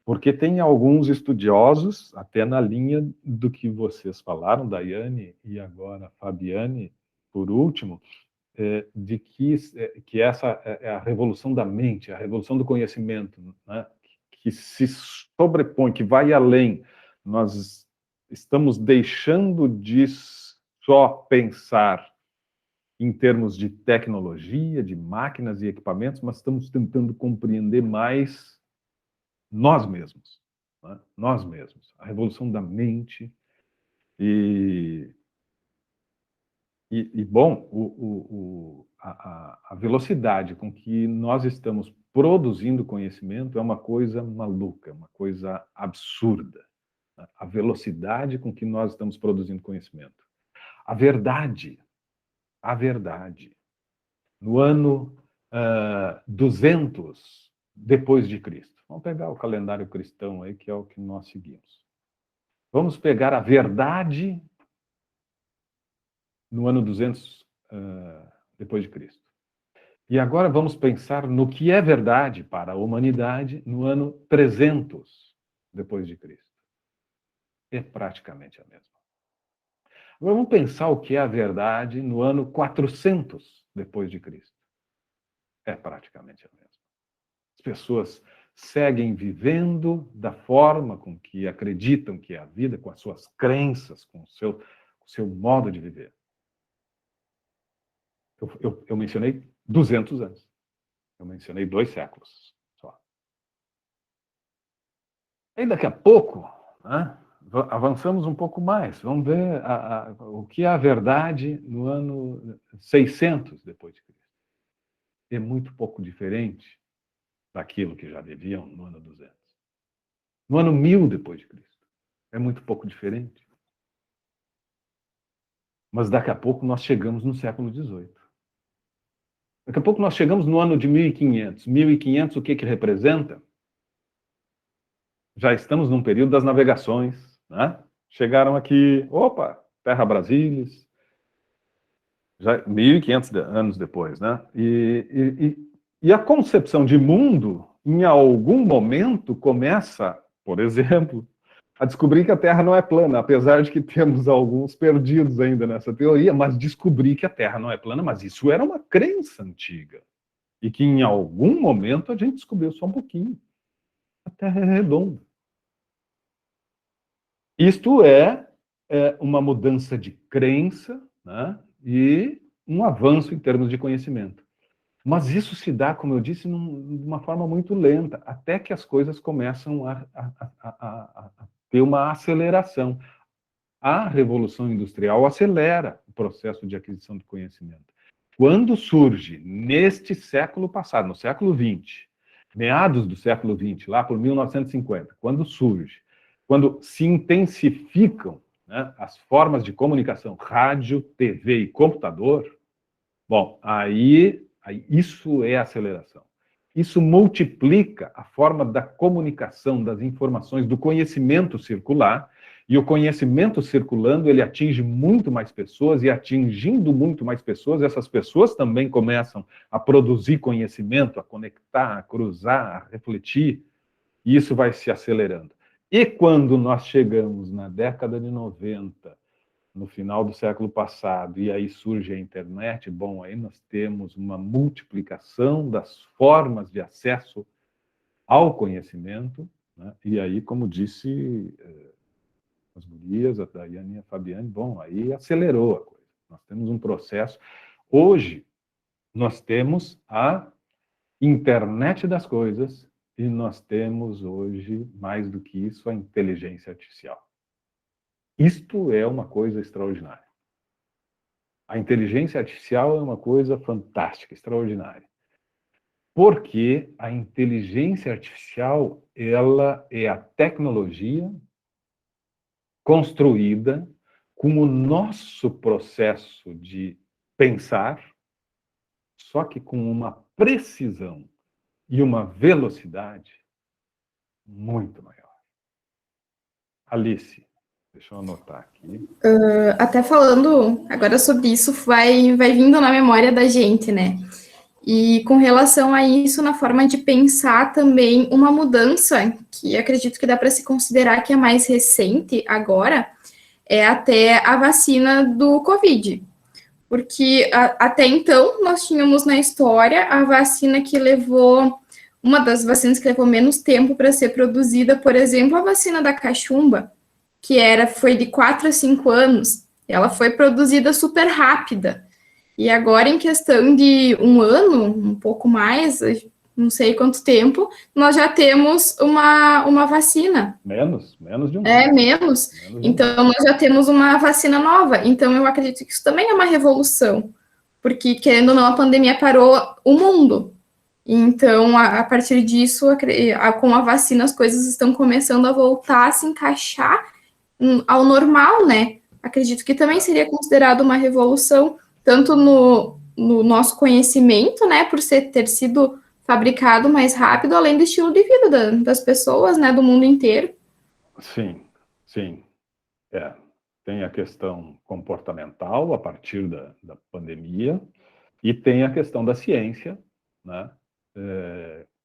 porque tem alguns estudiosos, até na linha do que vocês falaram, Daiane e agora Fabiane, por último, de que essa é a revolução da mente, a revolução do conhecimento, né? Que se sobrepõe, que vai além. Nós estamos deixando de só pensar em termos de tecnologia, de máquinas e equipamentos, mas estamos tentando compreender mais nós mesmos, né? Nós mesmos. A revolução da mente bom, a velocidade com que nós estamos produzindo conhecimento é uma coisa maluca, uma coisa absurda. A velocidade com que nós estamos produzindo conhecimento. A verdade, no ano 200 depois de Cristo. Vamos pegar o calendário cristão aí, que é o que nós seguimos. Vamos pegar a verdade no ano 200 depois de Cristo. E agora vamos pensar no que é verdade para a humanidade no ano 300 depois de Cristo. É praticamente a mesma. Agora vamos pensar o que é a verdade no ano 400 depois de Cristo. É praticamente a mesma. As pessoas seguem vivendo da forma com que acreditam que é a vida, com as suas crenças, com o seu modo de viver. Eu mencionei 200 anos. Eu mencionei 2 séculos só. E daqui a pouco, né, avançamos um pouco mais. Vamos ver o que é a verdade no ano 600 depois de Cristo. É muito pouco diferente daquilo que já viviam no ano 200. No ano 1000 depois de Cristo. É muito pouco diferente. Mas daqui a pouco nós chegamos no século XVIII. Daqui a pouco nós chegamos no ano de 1500. 1500, o que representa? Já estamos num período das navegações, né? Chegaram aqui, opa, Terra Brasília, já 1.500 anos depois, né? E a concepção de mundo, em algum momento, começa, por exemplo, a descobrir que a Terra não é plana, apesar de que temos alguns perdidos ainda nessa teoria, mas descobrir que a Terra não é plana, mas isso era uma crença antiga. E que em algum momento a gente descobriu só um pouquinho. A Terra é redonda. Isto é uma mudança de crença, né? E um avanço em termos de conhecimento. Mas isso se dá, como eu disse, de uma forma muito lenta, até que as coisas começam a ter uma aceleração. A Revolução Industrial acelera o processo de aquisição de conhecimento. Quando surge, neste século passado, no século XX, meados do século XX, lá por 1950, quando surge, quando se intensificam, né, as formas de comunicação, rádio, TV e computador, bom, aí isso é aceleração. Isso multiplica a forma da comunicação, das informações, do conhecimento circular, e o conhecimento circulando, ele atinge muito mais pessoas, e atingindo muito mais pessoas, essas pessoas também começam a produzir conhecimento, a conectar, a cruzar, a refletir, e isso vai se acelerando. E quando nós chegamos na década de 90, no final do século passado, e aí surge a internet, bom, aí nós temos uma multiplicação das formas de acesso ao conhecimento, né? E aí, como disse as gurias, a Daiane e a Fabiane, bom, aí acelerou a coisa. Nós temos um processo. Hoje, nós temos a internet das coisas e nós temos hoje, mais do que isso, a inteligência artificial. Isto é uma coisa extraordinária. A inteligência artificial é uma coisa fantástica, extraordinária. Porque a inteligência artificial, ela é a tecnologia construída com o nosso processo de pensar, só que com uma precisão e uma velocidade muito maior. Alice, deixa eu anotar aqui. Até falando agora sobre isso, vai vindo na memória da gente, né? E com relação a isso, na forma de pensar também, uma mudança que acredito que dá para se considerar que é mais recente agora, é até a vacina do Covid. Porque até então nós tínhamos na história a vacina que levou, uma das vacinas que levou menos tempo para ser produzida, por exemplo, a vacina da cachumba, que foi de 4 a 5 anos, ela foi produzida super rápida. E agora, em questão de 1 ano, um pouco mais, não sei quanto tempo, nós já temos uma vacina. Menos de um ano. Menos. Então, nós já temos uma vacina nova. Então, eu acredito que isso também é uma revolução. Porque, querendo ou não, a pandemia parou o mundo. Então, a partir disso, com a vacina, as coisas estão começando a voltar a se encaixar ao normal, né? Acredito que também seria considerado uma revolução, tanto no nosso conhecimento, né, por ter sido fabricado mais rápido, além do estilo de vida das pessoas, né, do mundo inteiro. Sim. Tem a questão comportamental a partir da pandemia, e tem a questão da ciência, né,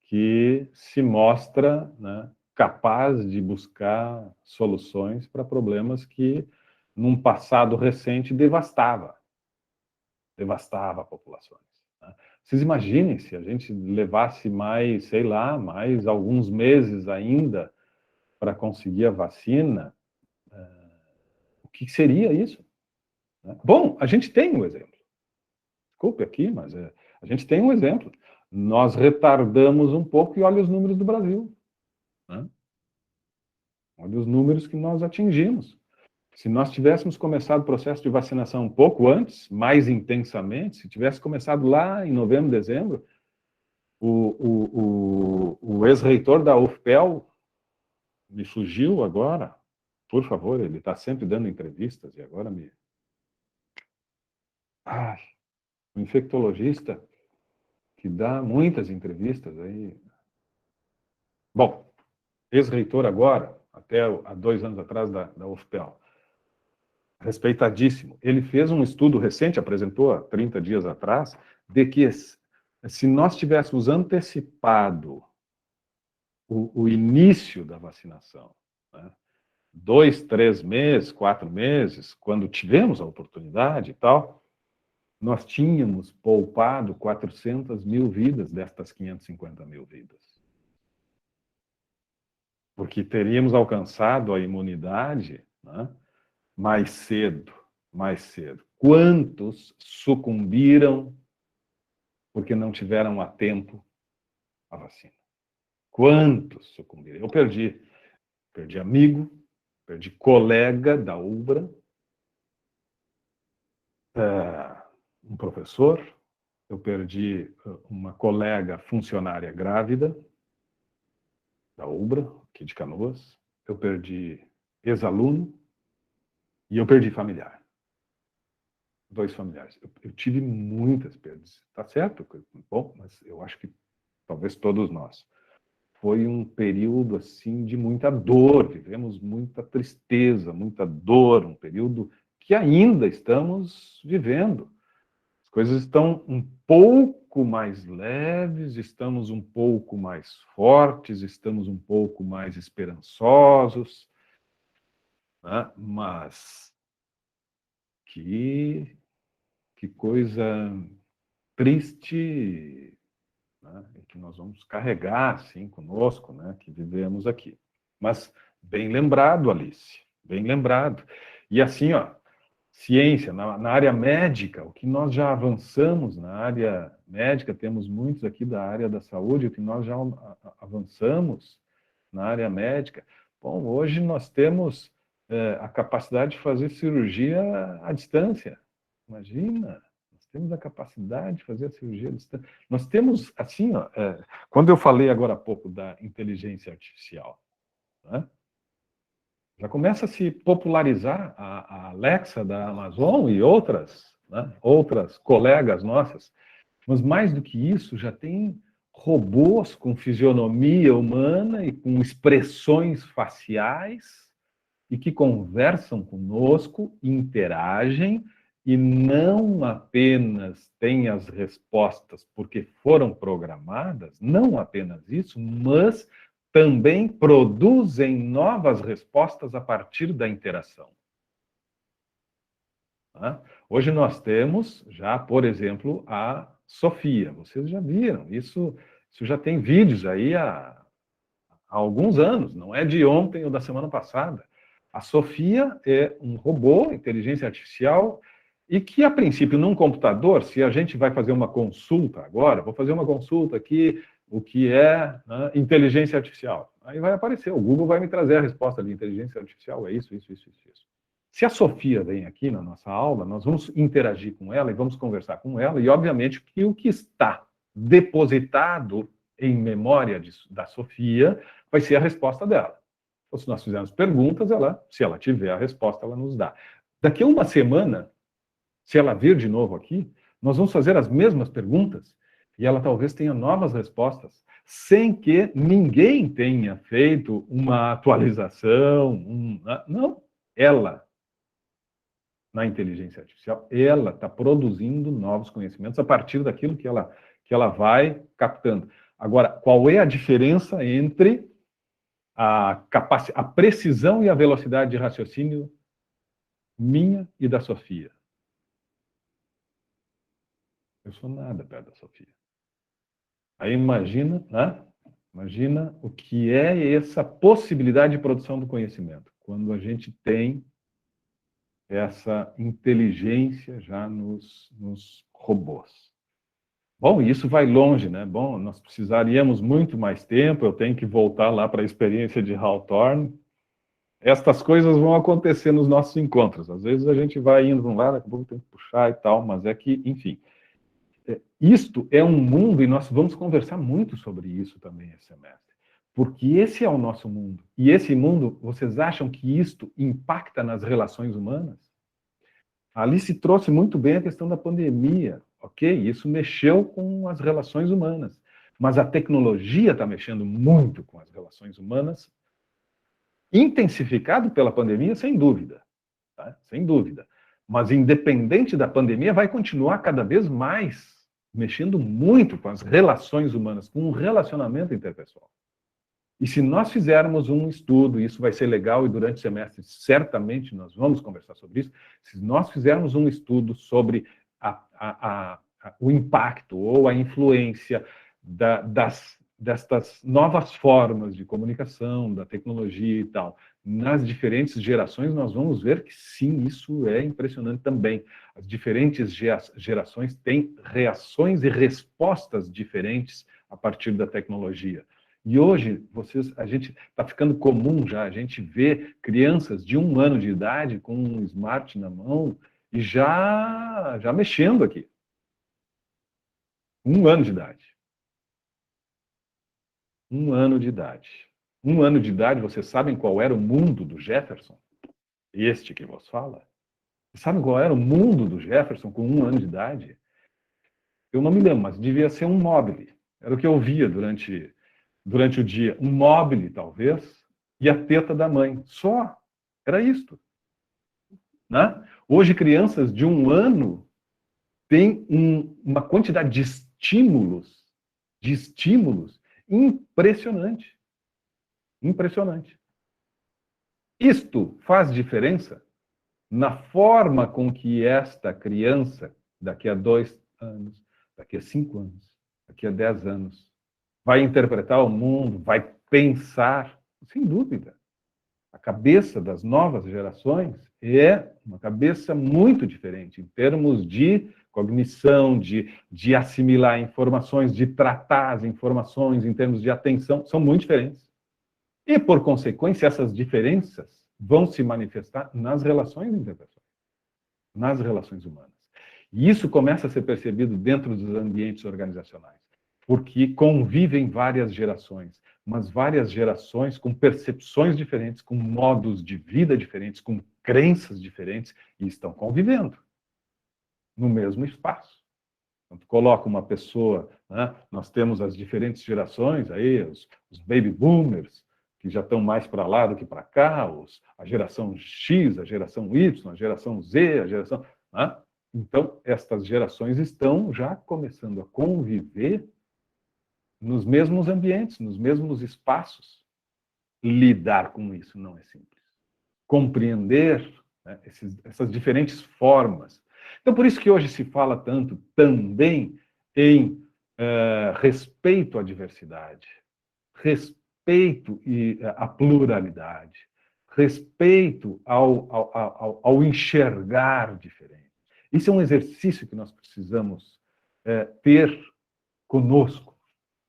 que se mostra, né, capaz de buscar soluções para problemas que, num passado recente, devastava populações. Né? Vocês imaginem se a gente levasse mais, sei lá, mais alguns meses ainda para conseguir a vacina, o que seria isso? Né? Bom, a gente tem um exemplo. Desculpe aqui, mas a gente tem um exemplo. Nós retardamos um pouco e olha os números do Brasil. Né? Olha os números que nós atingimos. Se nós tivéssemos começado o processo de vacinação um pouco antes, mais intensamente, se tivesse começado lá em novembro, dezembro, o ex-reitor da UFPEL me fugiu agora, por favor, ele está sempre dando entrevistas e agora o infectologista que dá muitas entrevistas aí. Bom, ex-reitor agora, até há 2 anos atrás da UFPEL. respeitadíssimo. Ele fez um estudo recente, apresentou há 30 dias atrás, de que se nós tivéssemos antecipado o início da vacinação, né, 2, 3 meses, 4 meses, quando tivemos a oportunidade e tal, nós tínhamos poupado 400 mil vidas destas 550 mil vidas. Porque teríamos alcançado a imunidade, né, mais cedo. Quantos sucumbiram porque não tiveram a tempo a vacina? Quantos sucumbiram? Eu perdi amigo, perdi colega da UBRA, um professor, eu perdi uma colega funcionária grávida da UBRA, aqui de Canoas, eu perdi ex-aluno e eu perdi familiar. 2 familiares. Eu tive muitas perdas. Tá certo? Bom, mas eu acho que talvez todos nós. Foi um período, assim, de muita dor. Vivemos muita tristeza, muita dor. Um período que ainda estamos vivendo. As coisas estão um pouco mais leves, estamos um pouco mais fortes, estamos um pouco mais esperançosos, né? Mas que coisa triste, né, que nós vamos carregar, assim, conosco, né, que vivemos aqui. Mas bem lembrado, Alice, bem lembrado. E assim, ó, ciência, na área médica, o que nós já avançamos na área médica, temos muitos aqui da área da saúde, o que nós já avançamos na área médica. Bom, hoje nós temos a capacidade de fazer cirurgia à distância. Imagina, nós temos a capacidade de fazer a cirurgia à distância. Nós temos, assim, ó, quando eu falei agora há pouco da inteligência artificial, né, já começa a se popularizar a Alexa da Amazon e outras, né, outras colegas nossas. Mas mais do que isso, já tem robôs com fisionomia humana e com expressões faciais e que conversam conosco, interagem, e não apenas têm as respostas porque foram programadas, não apenas isso, mas também produzem novas respostas a partir da interação. Tá? Hoje nós temos já, por exemplo, a Sofia. Vocês já viram, isso já tem vídeos aí há alguns anos, não é de ontem ou da semana passada. A Sofia é um robô, inteligência artificial, e que, a princípio, num computador, se a gente vai fazer uma consulta agora, vou fazer uma consulta aqui, o que é, né, inteligência artificial. Aí vai aparecer, o Google vai me trazer a resposta de inteligência artificial, é isso. Se a Sofia vem aqui na nossa aula, nós vamos interagir com ela e vamos conversar com ela, e, obviamente, que o que está depositado em memória da Sofia vai ser a resposta dela. Então, se nós fizermos perguntas, se ela tiver a resposta, ela nos dá. Daqui a uma semana, se ela vir de novo aqui, nós vamos fazer as mesmas perguntas e ela talvez tenha novas respostas, sem que ninguém tenha feito uma atualização. Não, ela, na inteligência artificial, ela está produzindo novos conhecimentos a partir daquilo que ela vai captando. Agora, qual é a diferença entre a precisão e a velocidade de raciocínio minha e da Sofia? Eu sou nada perto da Sofia. Aí imagina, né? Imagina o que é essa possibilidade de produção do conhecimento, quando a gente tem essa inteligência já nos robôs. Bom, isso vai longe, né? Bom, nós precisaríamos muito mais tempo, eu tenho que voltar lá para a experiência de Hawthorne. Estas coisas vão acontecer nos nossos encontros. Às vezes a gente vai indo de um lado, daqui a pouco tem que puxar e tal, mas é que, enfim, isto é um mundo, e nós vamos conversar muito sobre isso também esse semestre, porque esse é o nosso mundo. E esse mundo, vocês acham que isto impacta nas relações humanas? A Alice trouxe muito bem a questão da pandemia, ok? Isso mexeu com as relações humanas, mas a tecnologia está mexendo muito com as relações humanas, intensificado pela pandemia, sem dúvida. tá? Sem dúvida. Mas, independente da pandemia, vai continuar cada vez mais mexendo muito com as relações humanas, com o relacionamento interpessoal. E se nós fizermos um estudo, isso vai ser legal, e durante o semestre certamente nós vamos conversar sobre isso, se nós fizermos um estudo sobre o impacto ou a influência destas novas formas de comunicação, da tecnologia e tal, nas diferentes gerações, nós vamos ver que sim, isso é impressionante também. As diferentes gerações têm reações e respostas diferentes a partir da tecnologia. E hoje, a gente está ficando comum já, a gente vê crianças de 1 ano de idade com um smart na mão e já mexendo aqui. 1 ano de idade. 1 ano de idade. 1 ano de idade, vocês sabem qual era o mundo do Jefferson? Este que vos fala? Vocês sabem qual era o mundo do Jefferson com 1 ano de idade? Eu não me lembro, mas devia ser um mobile. Era o que eu via durante o dia. Um mobile, talvez, e a teta da mãe. Só. Era isto. Né? Hoje, crianças de 1 ano têm uma quantidade de estímulos impressionante. Impressionante. Isto faz diferença na forma com que esta criança, daqui a 2 anos, daqui a 5 anos, daqui a 10 anos, vai interpretar o mundo, vai pensar, sem dúvida. A cabeça das novas gerações é uma cabeça muito diferente, em termos de cognição, de assimilar informações, de tratar as informações, em termos de atenção, são muito diferentes. E, por consequência, essas diferenças vão se manifestar nas relações interpessoais, nas relações humanas. E isso começa a ser percebido dentro dos ambientes organizacionais, porque convivem várias gerações, mas várias gerações com percepções diferentes, com modos de vida diferentes, com crenças diferentes, e estão convivendo no mesmo espaço. Então, tu coloca uma pessoa, né? Nós temos as diferentes gerações, aí, os baby boomers, que já estão mais para lá do que para cá, a geração X, a geração Y, a geração Z, a geração... Né? Então, estas gerações estão já começando a conviver nos mesmos ambientes, nos mesmos espaços. Lidar com isso não é simples. Compreender, né, essas diferentes formas. Então, por isso que hoje se fala tanto também em respeito à diversidade, respeito à pluralidade, respeito ao enxergar diferente. Isso é um exercício que nós precisamos ter conosco.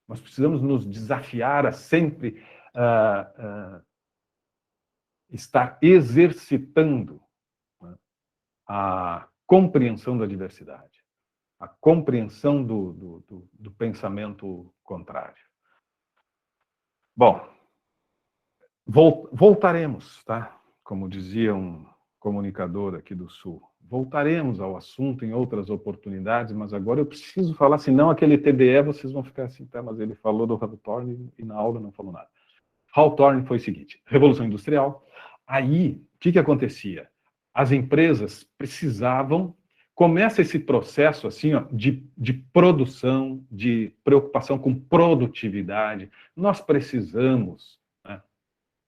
Nós precisamos nos desafiar a sempre estar exercitando, né, a compreensão da diversidade, a compreensão do pensamento contrário. Bom, voltaremos, tá? Como dizia um comunicador aqui do Sul, voltaremos ao assunto em outras oportunidades, mas agora eu preciso falar, senão aquele TDE vocês vão ficar assim, tá? Mas ele falou do Hawthorne e na aula não falou nada. Hawthorne foi o seguinte, Revolução Industrial, aí, o que acontecia? As empresas precisavam, começa esse processo assim, ó, de produção, de preocupação com produtividade. Nós precisamos, né,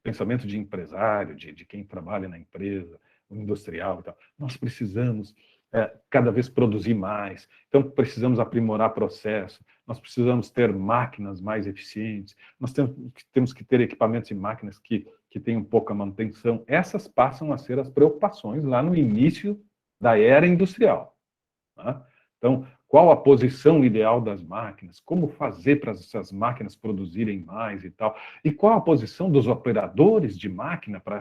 pensamento de empresário, de quem trabalha na empresa, o industrial e tal, nós precisamos cada vez produzir mais, então precisamos aprimorar processo, nós precisamos ter máquinas mais eficientes, nós temos que ter equipamentos e máquinas que tenham pouca manutenção. Essas passam a ser as preocupações lá no início da era industrial. Tá? Então, qual a posição ideal das máquinas? Como fazer para essas máquinas produzirem mais e tal? E qual a posição dos operadores de máquina para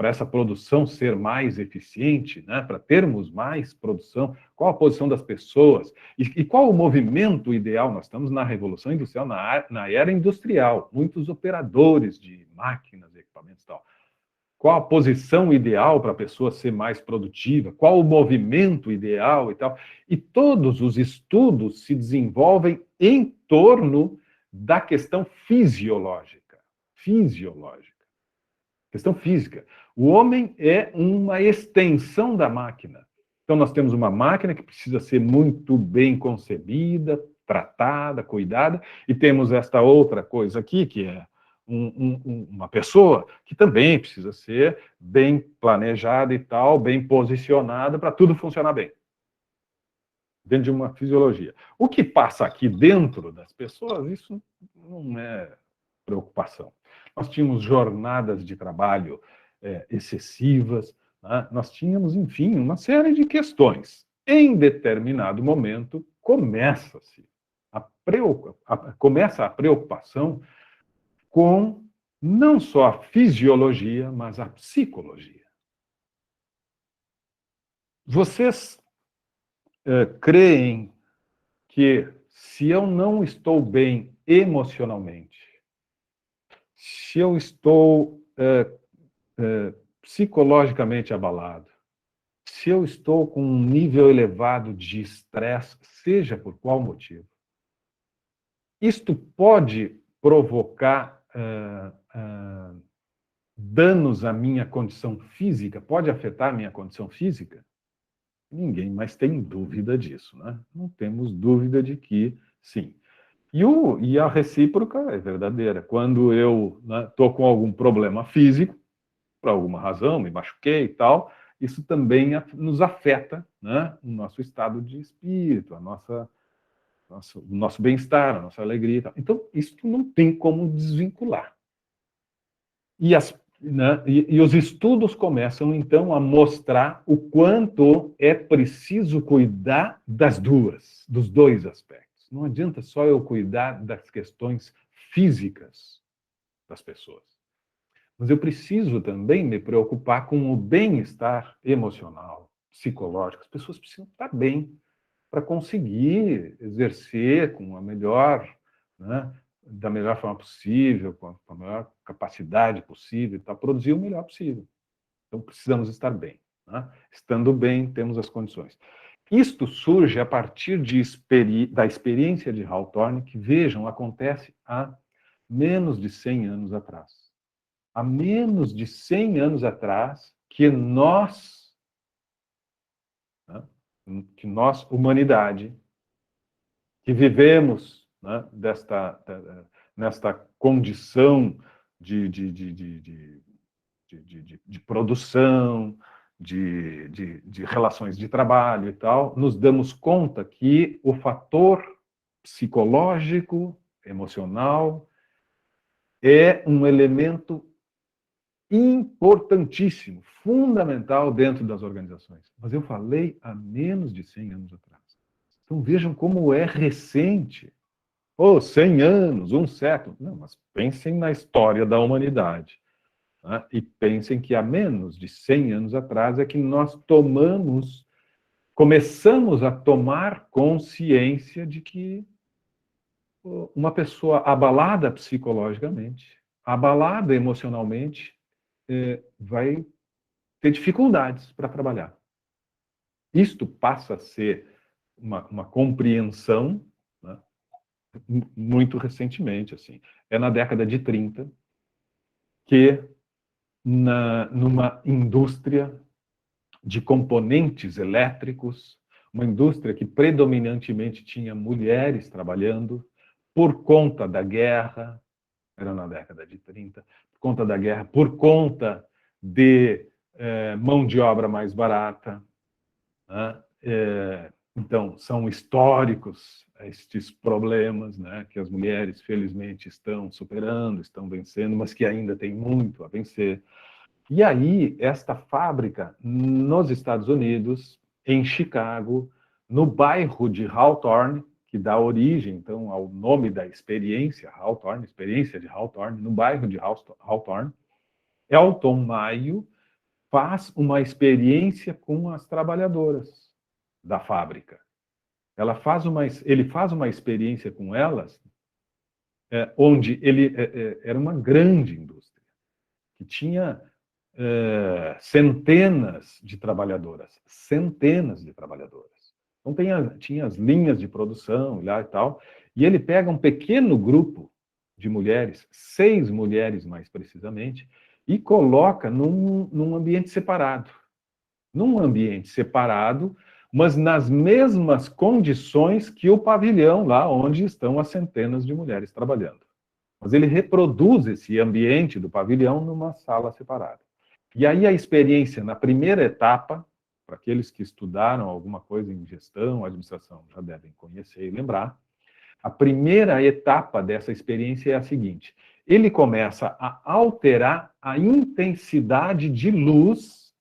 essa produção ser mais eficiente, né? Para termos mais produção? Qual a posição das pessoas? E qual o movimento ideal? Nós estamos na Revolução Industrial, na era industrial. Muitos operadores de máquinas, equipamentos e tal. Qual a posição ideal para a pessoa ser mais produtiva? Qual o movimento ideal e tal? E todos os estudos se desenvolvem em torno da questão fisiológica. Questão física. O homem é uma extensão da máquina. Então, nós temos uma máquina que precisa ser muito bem concebida, tratada, cuidada, e temos esta outra coisa aqui, que é uma pessoa que também precisa ser bem planejada e tal, bem posicionada para tudo funcionar bem. Dentro de uma fisiologia. O que passa aqui dentro das pessoas, isso não é preocupação. Nós tínhamos jornadas de trabalho excessivas, né? Nós tínhamos, enfim, uma série de questões. Em determinado momento, começa a preocupação com não só a fisiologia, mas a psicologia. Vocês creem que se eu não estou bem emocionalmente, se eu estou psicologicamente abalado, se eu estou com um nível elevado de estresse, seja por qual motivo, isto pode provocar danos à minha condição física, pode afetar a minha condição física? Ninguém mais tem dúvida disso, né? Não temos dúvida de que sim. E a recíproca é verdadeira. Quando eu estou com algum problema físico, por alguma razão, me machuquei e tal, isso também nos afeta, né? O nosso estado de espírito, o nosso bem-estar, a nossa alegria e tal. Então, isso não tem como desvincular. E os estudos começam, então, a mostrar o quanto é preciso cuidar dos dois aspectos. Não adianta só eu cuidar das questões físicas das pessoas. Mas eu preciso também me preocupar com o bem-estar emocional, psicológico. As pessoas precisam estar bem para conseguir exercer com a melhor, né, da melhor forma possível, com a maior capacidade possível, para produzir o melhor possível. Então, precisamos estar bem, né? Estando bem, temos as condições. Isto surge a partir da experiência de Hawthorne, que, vejam, acontece há menos de 100 anos atrás. Há menos de 100 anos atrás que nós, humanidade, que vivemos, né, nesta condição de produção, de relações de trabalho e tal, nos damos conta que o fator psicológico, emocional, é um elemento importantíssimo, fundamental dentro das organizações. Mas eu falei há menos de 100 anos atrás. Então vejam como é recente. 100 anos, um século. Não, mas pensem na história da humanidade. Né? E pensem que há menos de 100 anos atrás é que nós começamos a tomar consciência de que uma pessoa abalada psicologicamente, abalada emocionalmente, vai ter dificuldades para trabalhar. Isto passa a ser uma compreensão, né, muito recentemente, assim. É na década de 30 que, numa indústria de componentes elétricos, uma indústria que predominantemente tinha mulheres trabalhando, por conta da guerra, era na década de 30, por conta da guerra, por conta de mão de obra mais barata, né? Então, são históricos estes problemas, né, que as mulheres, felizmente, estão superando, estão vencendo, mas que ainda tem muito a vencer. E aí, esta fábrica, nos Estados Unidos, em Chicago, no bairro de Hawthorne, que dá origem, então, ao nome da experiência Hawthorne, experiência de Hawthorne, no bairro de Hawthorne, Elton Maio faz uma experiência com as trabalhadoras da fábrica. Ele faz uma experiência com elas, onde era uma grande indústria, que tinha centenas de trabalhadoras. Então, tinha as linhas de produção lá e tal, e ele pega um pequeno grupo de mulheres, 6 mulheres mais precisamente, e coloca num ambiente separado. Num ambiente separado, mas nas mesmas condições que o pavilhão, lá onde estão as centenas de mulheres trabalhando. Mas ele reproduz esse ambiente do pavilhão numa sala separada. E aí a experiência na primeira etapa, para aqueles que estudaram alguma coisa em gestão, administração, já devem conhecer e lembrar, a primeira etapa dessa experiência é a seguinte: ele começa a alterar a intensidade de luz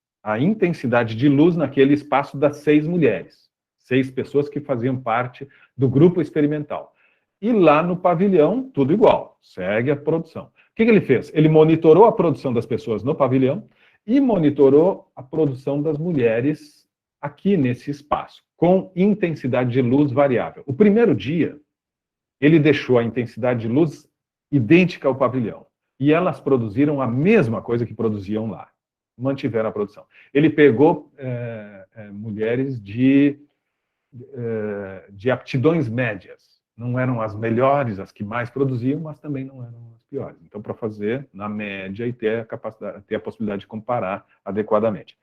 naquele espaço das 6 mulheres, 6 pessoas que faziam parte do grupo experimental. E lá no pavilhão, tudo igual, segue a produção. O que ele fez? Ele monitorou a produção das pessoas no pavilhão e monitorou a produção das mulheres aqui nesse espaço, com intensidade de luz variável. O primeiro dia, ele deixou a intensidade de luz idêntica ao pavilhão. E elas produziram a mesma coisa que produziam lá. Mantiveram a produção. Ele pegou mulheres de aptidões médias. Não eram as melhores, as que mais produziam, mas também não eram as piores. Então, para fazer na média e ter a possibilidade de comparar adequadamente.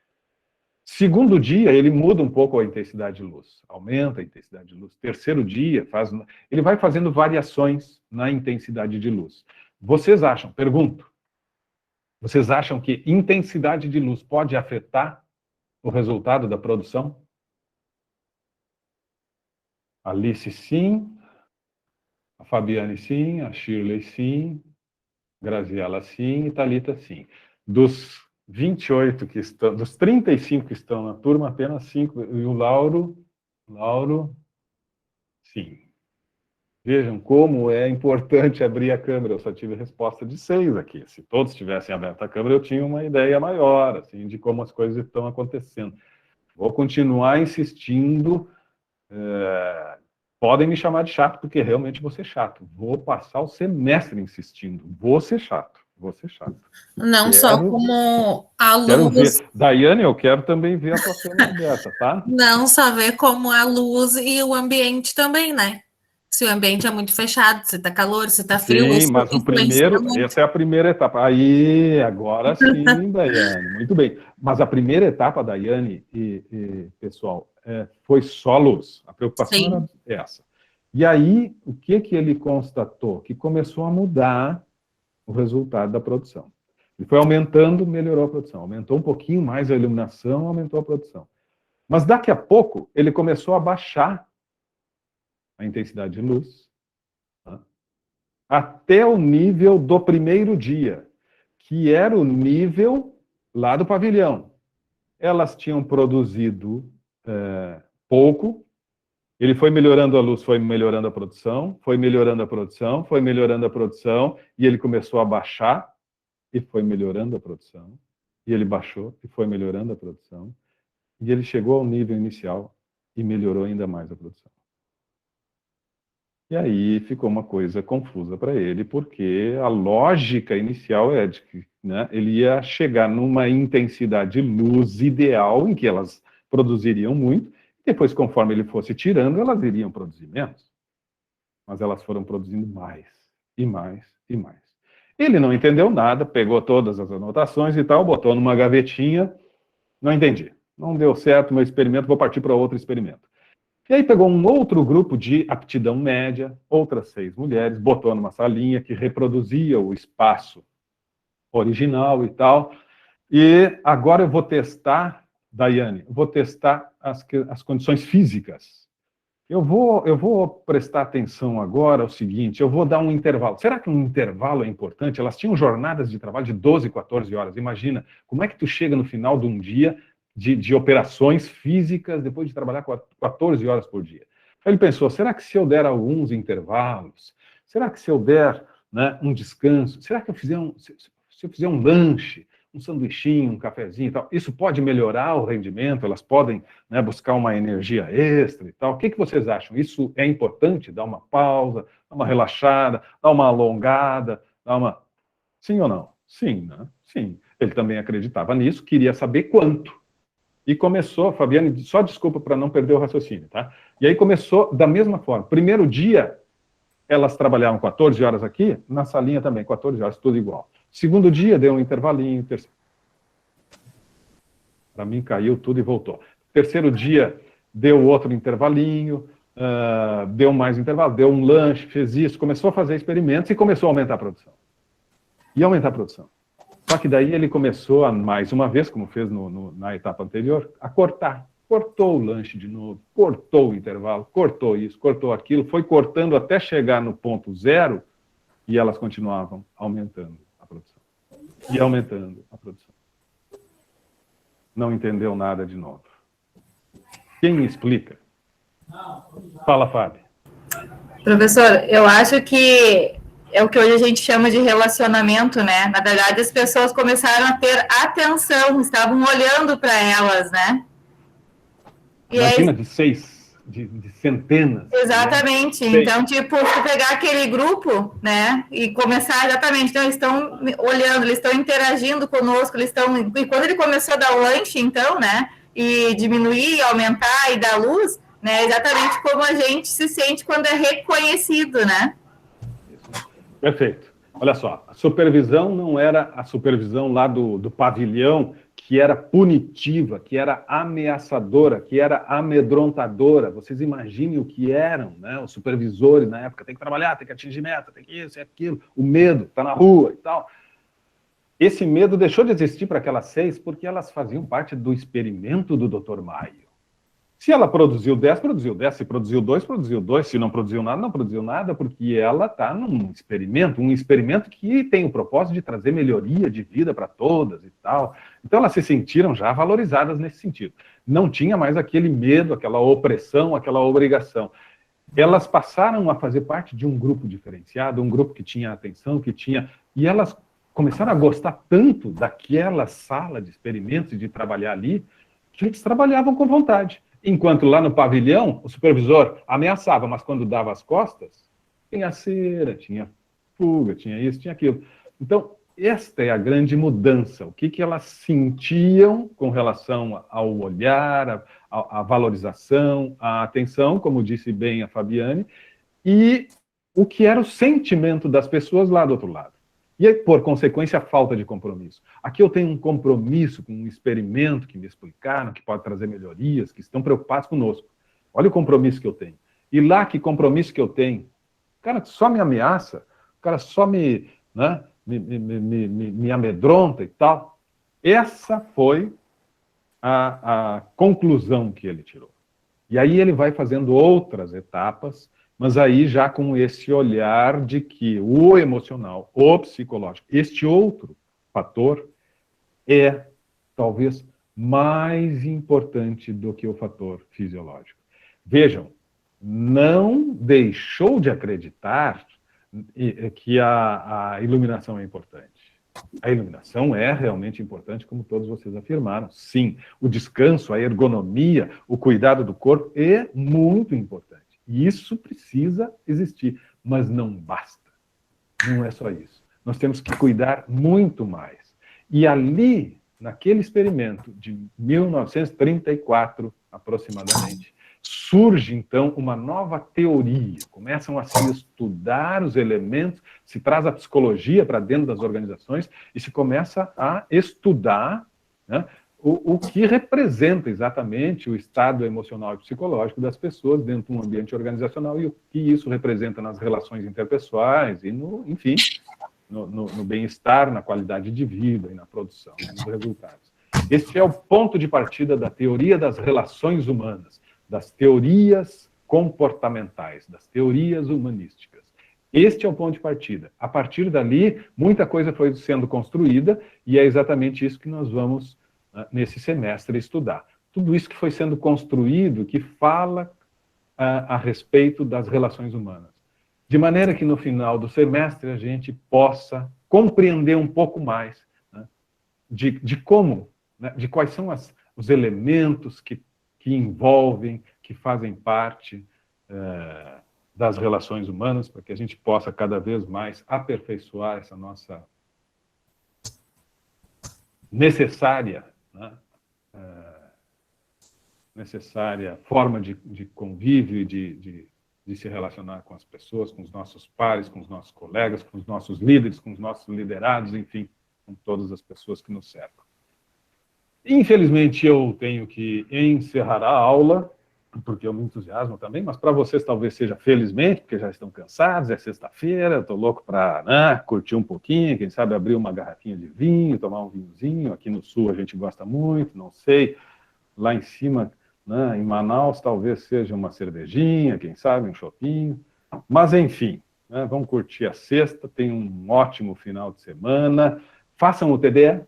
Segundo dia, ele muda um pouco a intensidade de luz, aumenta a intensidade de luz. Terceiro dia, ele vai fazendo variações na intensidade de luz. Vocês acham, pergunto, vocês acham que intensidade de luz pode afetar o resultado da produção? Alice, sim. A Fabiane, sim. A Shirley, sim. Graziela, sim. E Thalita, sim. Dos 28 que estão, dos 35 que estão na turma, apenas 5. E o Lauro, sim. Vejam como é importante abrir a câmera. Eu só tive resposta de 6 aqui. Se todos tivessem aberto a câmera, eu tinha uma ideia maior, assim, de como as coisas estão acontecendo. Vou continuar insistindo. Podem me chamar de chato, porque realmente vou ser chato. Vou passar o semestre insistindo. Vou ser chato. Não só como a luz. Daiane, eu quero também ver a tua câmera aberta, tá? Não só ver como a luz e o ambiente também, né? Se o ambiente é muito fechado, se tá calor, se tá frio. Sim, mas o primeiro, essa é a primeira etapa. Aí, agora sim, Daiane, muito bem. Mas a primeira etapa, Daiane e pessoal, foi só luz. A preocupação era essa. E aí, o que ele constatou? Que começou a mudar o resultado da produção. Ele foi aumentando, melhorou a produção. Aumentou um pouquinho mais a iluminação, aumentou a produção. Mas daqui a pouco, ele começou a baixar a intensidade de luz, tá? Até o nível do primeiro dia, que era o nível lá do pavilhão. Elas tinham produzido pouco, ele foi melhorando a luz, foi melhorando a produção, foi melhorando a produção, foi melhorando a produção, e ele começou a baixar, e foi melhorando a produção, e ele baixou, e foi melhorando a produção, e ele chegou ao nível inicial, e melhorou ainda mais a produção. E aí ficou uma coisa confusa para ele, porque a lógica inicial é de que, né, ele ia chegar numa intensidade de luz ideal, em que elas produziriam muito, e depois, conforme ele fosse tirando, elas iriam produzir menos. Mas elas foram produzindo mais, e mais, e mais. Ele não entendeu nada, pegou todas as anotações e tal, botou numa gavetinha, não entendi. Não deu certo meu experimento, vou partir para outro experimento. E aí pegou um outro grupo de aptidão média, outras 6 mulheres, botou numa salinha que reproduzia o espaço original e tal. E agora eu vou testar, Daiane, vou testar as condições físicas. Eu vou prestar atenção agora ao seguinte, eu vou dar um intervalo. Será que um intervalo é importante? Elas tinham jornadas de trabalho de 12, 14 horas. Imagina, como é que tu chega no final de um dia de operações físicas, depois de trabalhar 14 horas por dia. Ele pensou, será que se eu der alguns intervalos, será que se eu der, né, um descanso, será que se eu fizer um lanche, um sanduichinho, um cafezinho e tal, isso pode melhorar o rendimento, elas podem, né, buscar uma energia extra e tal. O que vocês acham? Isso é importante? Dar uma pausa, dar uma relaxada, dar uma alongada, dar uma... Sim ou não? Sim, né? Sim. Ele também acreditava nisso, queria saber quanto. E começou, Fabiane, só desculpa para não perder o raciocínio, tá? E aí começou da mesma forma. Primeiro dia, elas trabalhavam 14 horas aqui, na salinha também, 14 horas, tudo igual. Segundo dia, deu um intervalinho. Para mim, caiu tudo e voltou. Terceiro dia, deu outro intervalinho, deu mais intervalo, deu um lanche, fez isso, começou a fazer experimentos e começou a aumentar a produção. E aumentar a produção. Só que daí ele começou, mais uma vez, como fez na etapa anterior, a cortar. Cortou o lanche de novo, cortou o intervalo, cortou isso, cortou aquilo, foi cortando até chegar no ponto zero e elas continuavam aumentando a produção. E aumentando a produção. Não entendeu nada de novo. Quem me explica? Fala, Fábio. Professor, eu acho que é o que hoje a gente chama de relacionamento, né? Na verdade, as pessoas começaram a ter atenção, estavam olhando para elas, né? E imagina, de centenas. Exatamente. Né? Então, tipo, se pegar aquele grupo, né, e começar exatamente, então, eles estão olhando, eles estão interagindo conosco, eles estão... E quando ele começou a dar o lanche, então, né, e diminuir, aumentar e dar luz, né, exatamente como a gente se sente quando é reconhecido, né? Perfeito. Olha só, a supervisão não era a supervisão lá do pavilhão, que era punitiva, que era ameaçadora, que era amedrontadora. Vocês imaginem o que eram, né? Os supervisores na época, tem que trabalhar, tem que atingir meta, tem que isso e aquilo, o medo, tá na rua e tal. Esse medo deixou de existir para aquelas 6 porque elas faziam parte do experimento do Dr. Maio. Se ela produziu 10, produziu 10. Se produziu 2, produziu 2. Se não produziu nada, não produziu nada, porque ela está num experimento, um experimento que tem o propósito de trazer melhoria de vida para todas e tal. Então, elas se sentiram já valorizadas nesse sentido. Não tinha mais aquele medo, aquela opressão, aquela obrigação. Elas passaram a fazer parte de um grupo diferenciado, um grupo que tinha atenção, que tinha... E elas começaram a gostar tanto daquela sala de experimentos e de trabalhar ali, que eles trabalhavam com vontade. Enquanto lá no pavilhão, o supervisor ameaçava, mas quando dava as costas, tinha cera, tinha fuga, tinha isso, tinha aquilo. Então, esta é a grande mudança. O que elas sentiam com relação ao olhar, à valorização, à atenção, como disse bem a Fabiane, e o que era o sentimento das pessoas lá do outro lado. E, por consequência, a falta de compromisso. Aqui eu tenho um compromisso com um experimento que me explicaram, que pode trazer melhorias, que estão preocupados conosco. Olha o compromisso que eu tenho. E lá, que compromisso que eu tenho? O cara só me ameaça, o cara só me amedronta e tal. Essa foi a conclusão que ele tirou. E aí ele vai fazendo outras etapas, mas aí já com esse olhar de que o emocional, o psicológico, este outro fator é talvez mais importante do que o fator fisiológico. Vejam, não deixou de acreditar que a iluminação é importante. A iluminação é realmente importante, como todos vocês afirmaram. Sim, o descanso, a ergonomia, o cuidado do corpo é muito importante. E isso precisa existir, mas não basta. Não é só isso. Nós temos que cuidar muito mais. E ali, naquele experimento de 1934, aproximadamente, surge, então, uma nova teoria. Começam a se estudar os elementos, se traz a psicologia para dentro das organizações e se começa a estudar, né, o que representa exatamente o estado emocional e psicológico das pessoas dentro de um ambiente organizacional e o que isso representa nas relações interpessoais e, enfim, no bem-estar, na qualidade de vida e na produção, nos resultados. Esse é o ponto de partida da teoria das relações humanas, das teorias comportamentais, das teorias humanísticas. Este é o ponto de partida. A partir dali, muita coisa foi sendo construída e é exatamente isso que nós vamos, nesse semestre, estudar. Tudo isso que foi sendo construído, que fala a respeito das relações humanas. De maneira que no final do semestre a gente possa compreender um pouco mais, né, de como, né, de quais são os elementos que envolvem, que fazem parte das relações humanas, para que a gente possa cada vez mais aperfeiçoar essa nossa necessária, né, necessária forma de convívio e de de se relacionar com as pessoas, com os nossos pares, com os nossos colegas, com os nossos líderes, com os nossos liderados, enfim, com todas as pessoas que nos cercam. Infelizmente, eu tenho que encerrar a aula, porque eu me entusiasmo também, mas para vocês talvez seja felizmente, porque já estão cansados, é sexta-feira, estou louco para curtir um pouquinho, quem sabe abrir uma garrafinha de vinho, tomar um vinhozinho. Aqui no Sul a gente gosta muito, não sei, lá em cima, né, em Manaus, talvez seja uma cervejinha, quem sabe, um chopinho. Mas, enfim, né, vamos curtir a sexta, tenham um ótimo final de semana. Façam o TDE,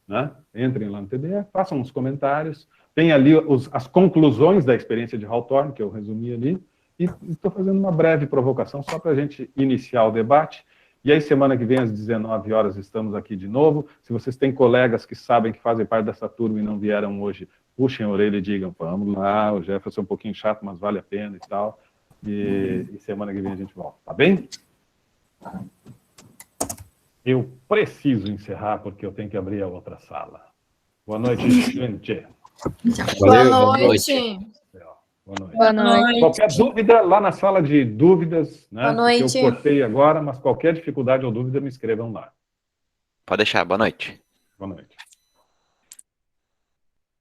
né? Entrem lá no TDE, façam uns comentários. Tem ali as conclusões da experiência de Hawthorne, que eu resumi ali, e estou fazendo uma breve provocação só para a gente iniciar o debate. E aí, semana que vem, às 19 horas, estamos aqui de novo. Se vocês têm colegas que sabem que fazem parte dessa turma e não vieram hoje, puxem a orelha e digam, vamos lá, o Jefferson é um pouquinho chato, mas vale a pena e tal. E semana que vem a gente volta, tá bem? Eu preciso encerrar, porque eu tenho que abrir a outra sala. Boa noite, gente. Boa Valeu, noite. Boa noite. Boa noite. Qualquer dúvida, lá na sala de dúvidas, né? Boa noite. Que eu cortei agora, mas qualquer dificuldade ou dúvida, me escrevam lá. Pode deixar, boa noite. Boa noite.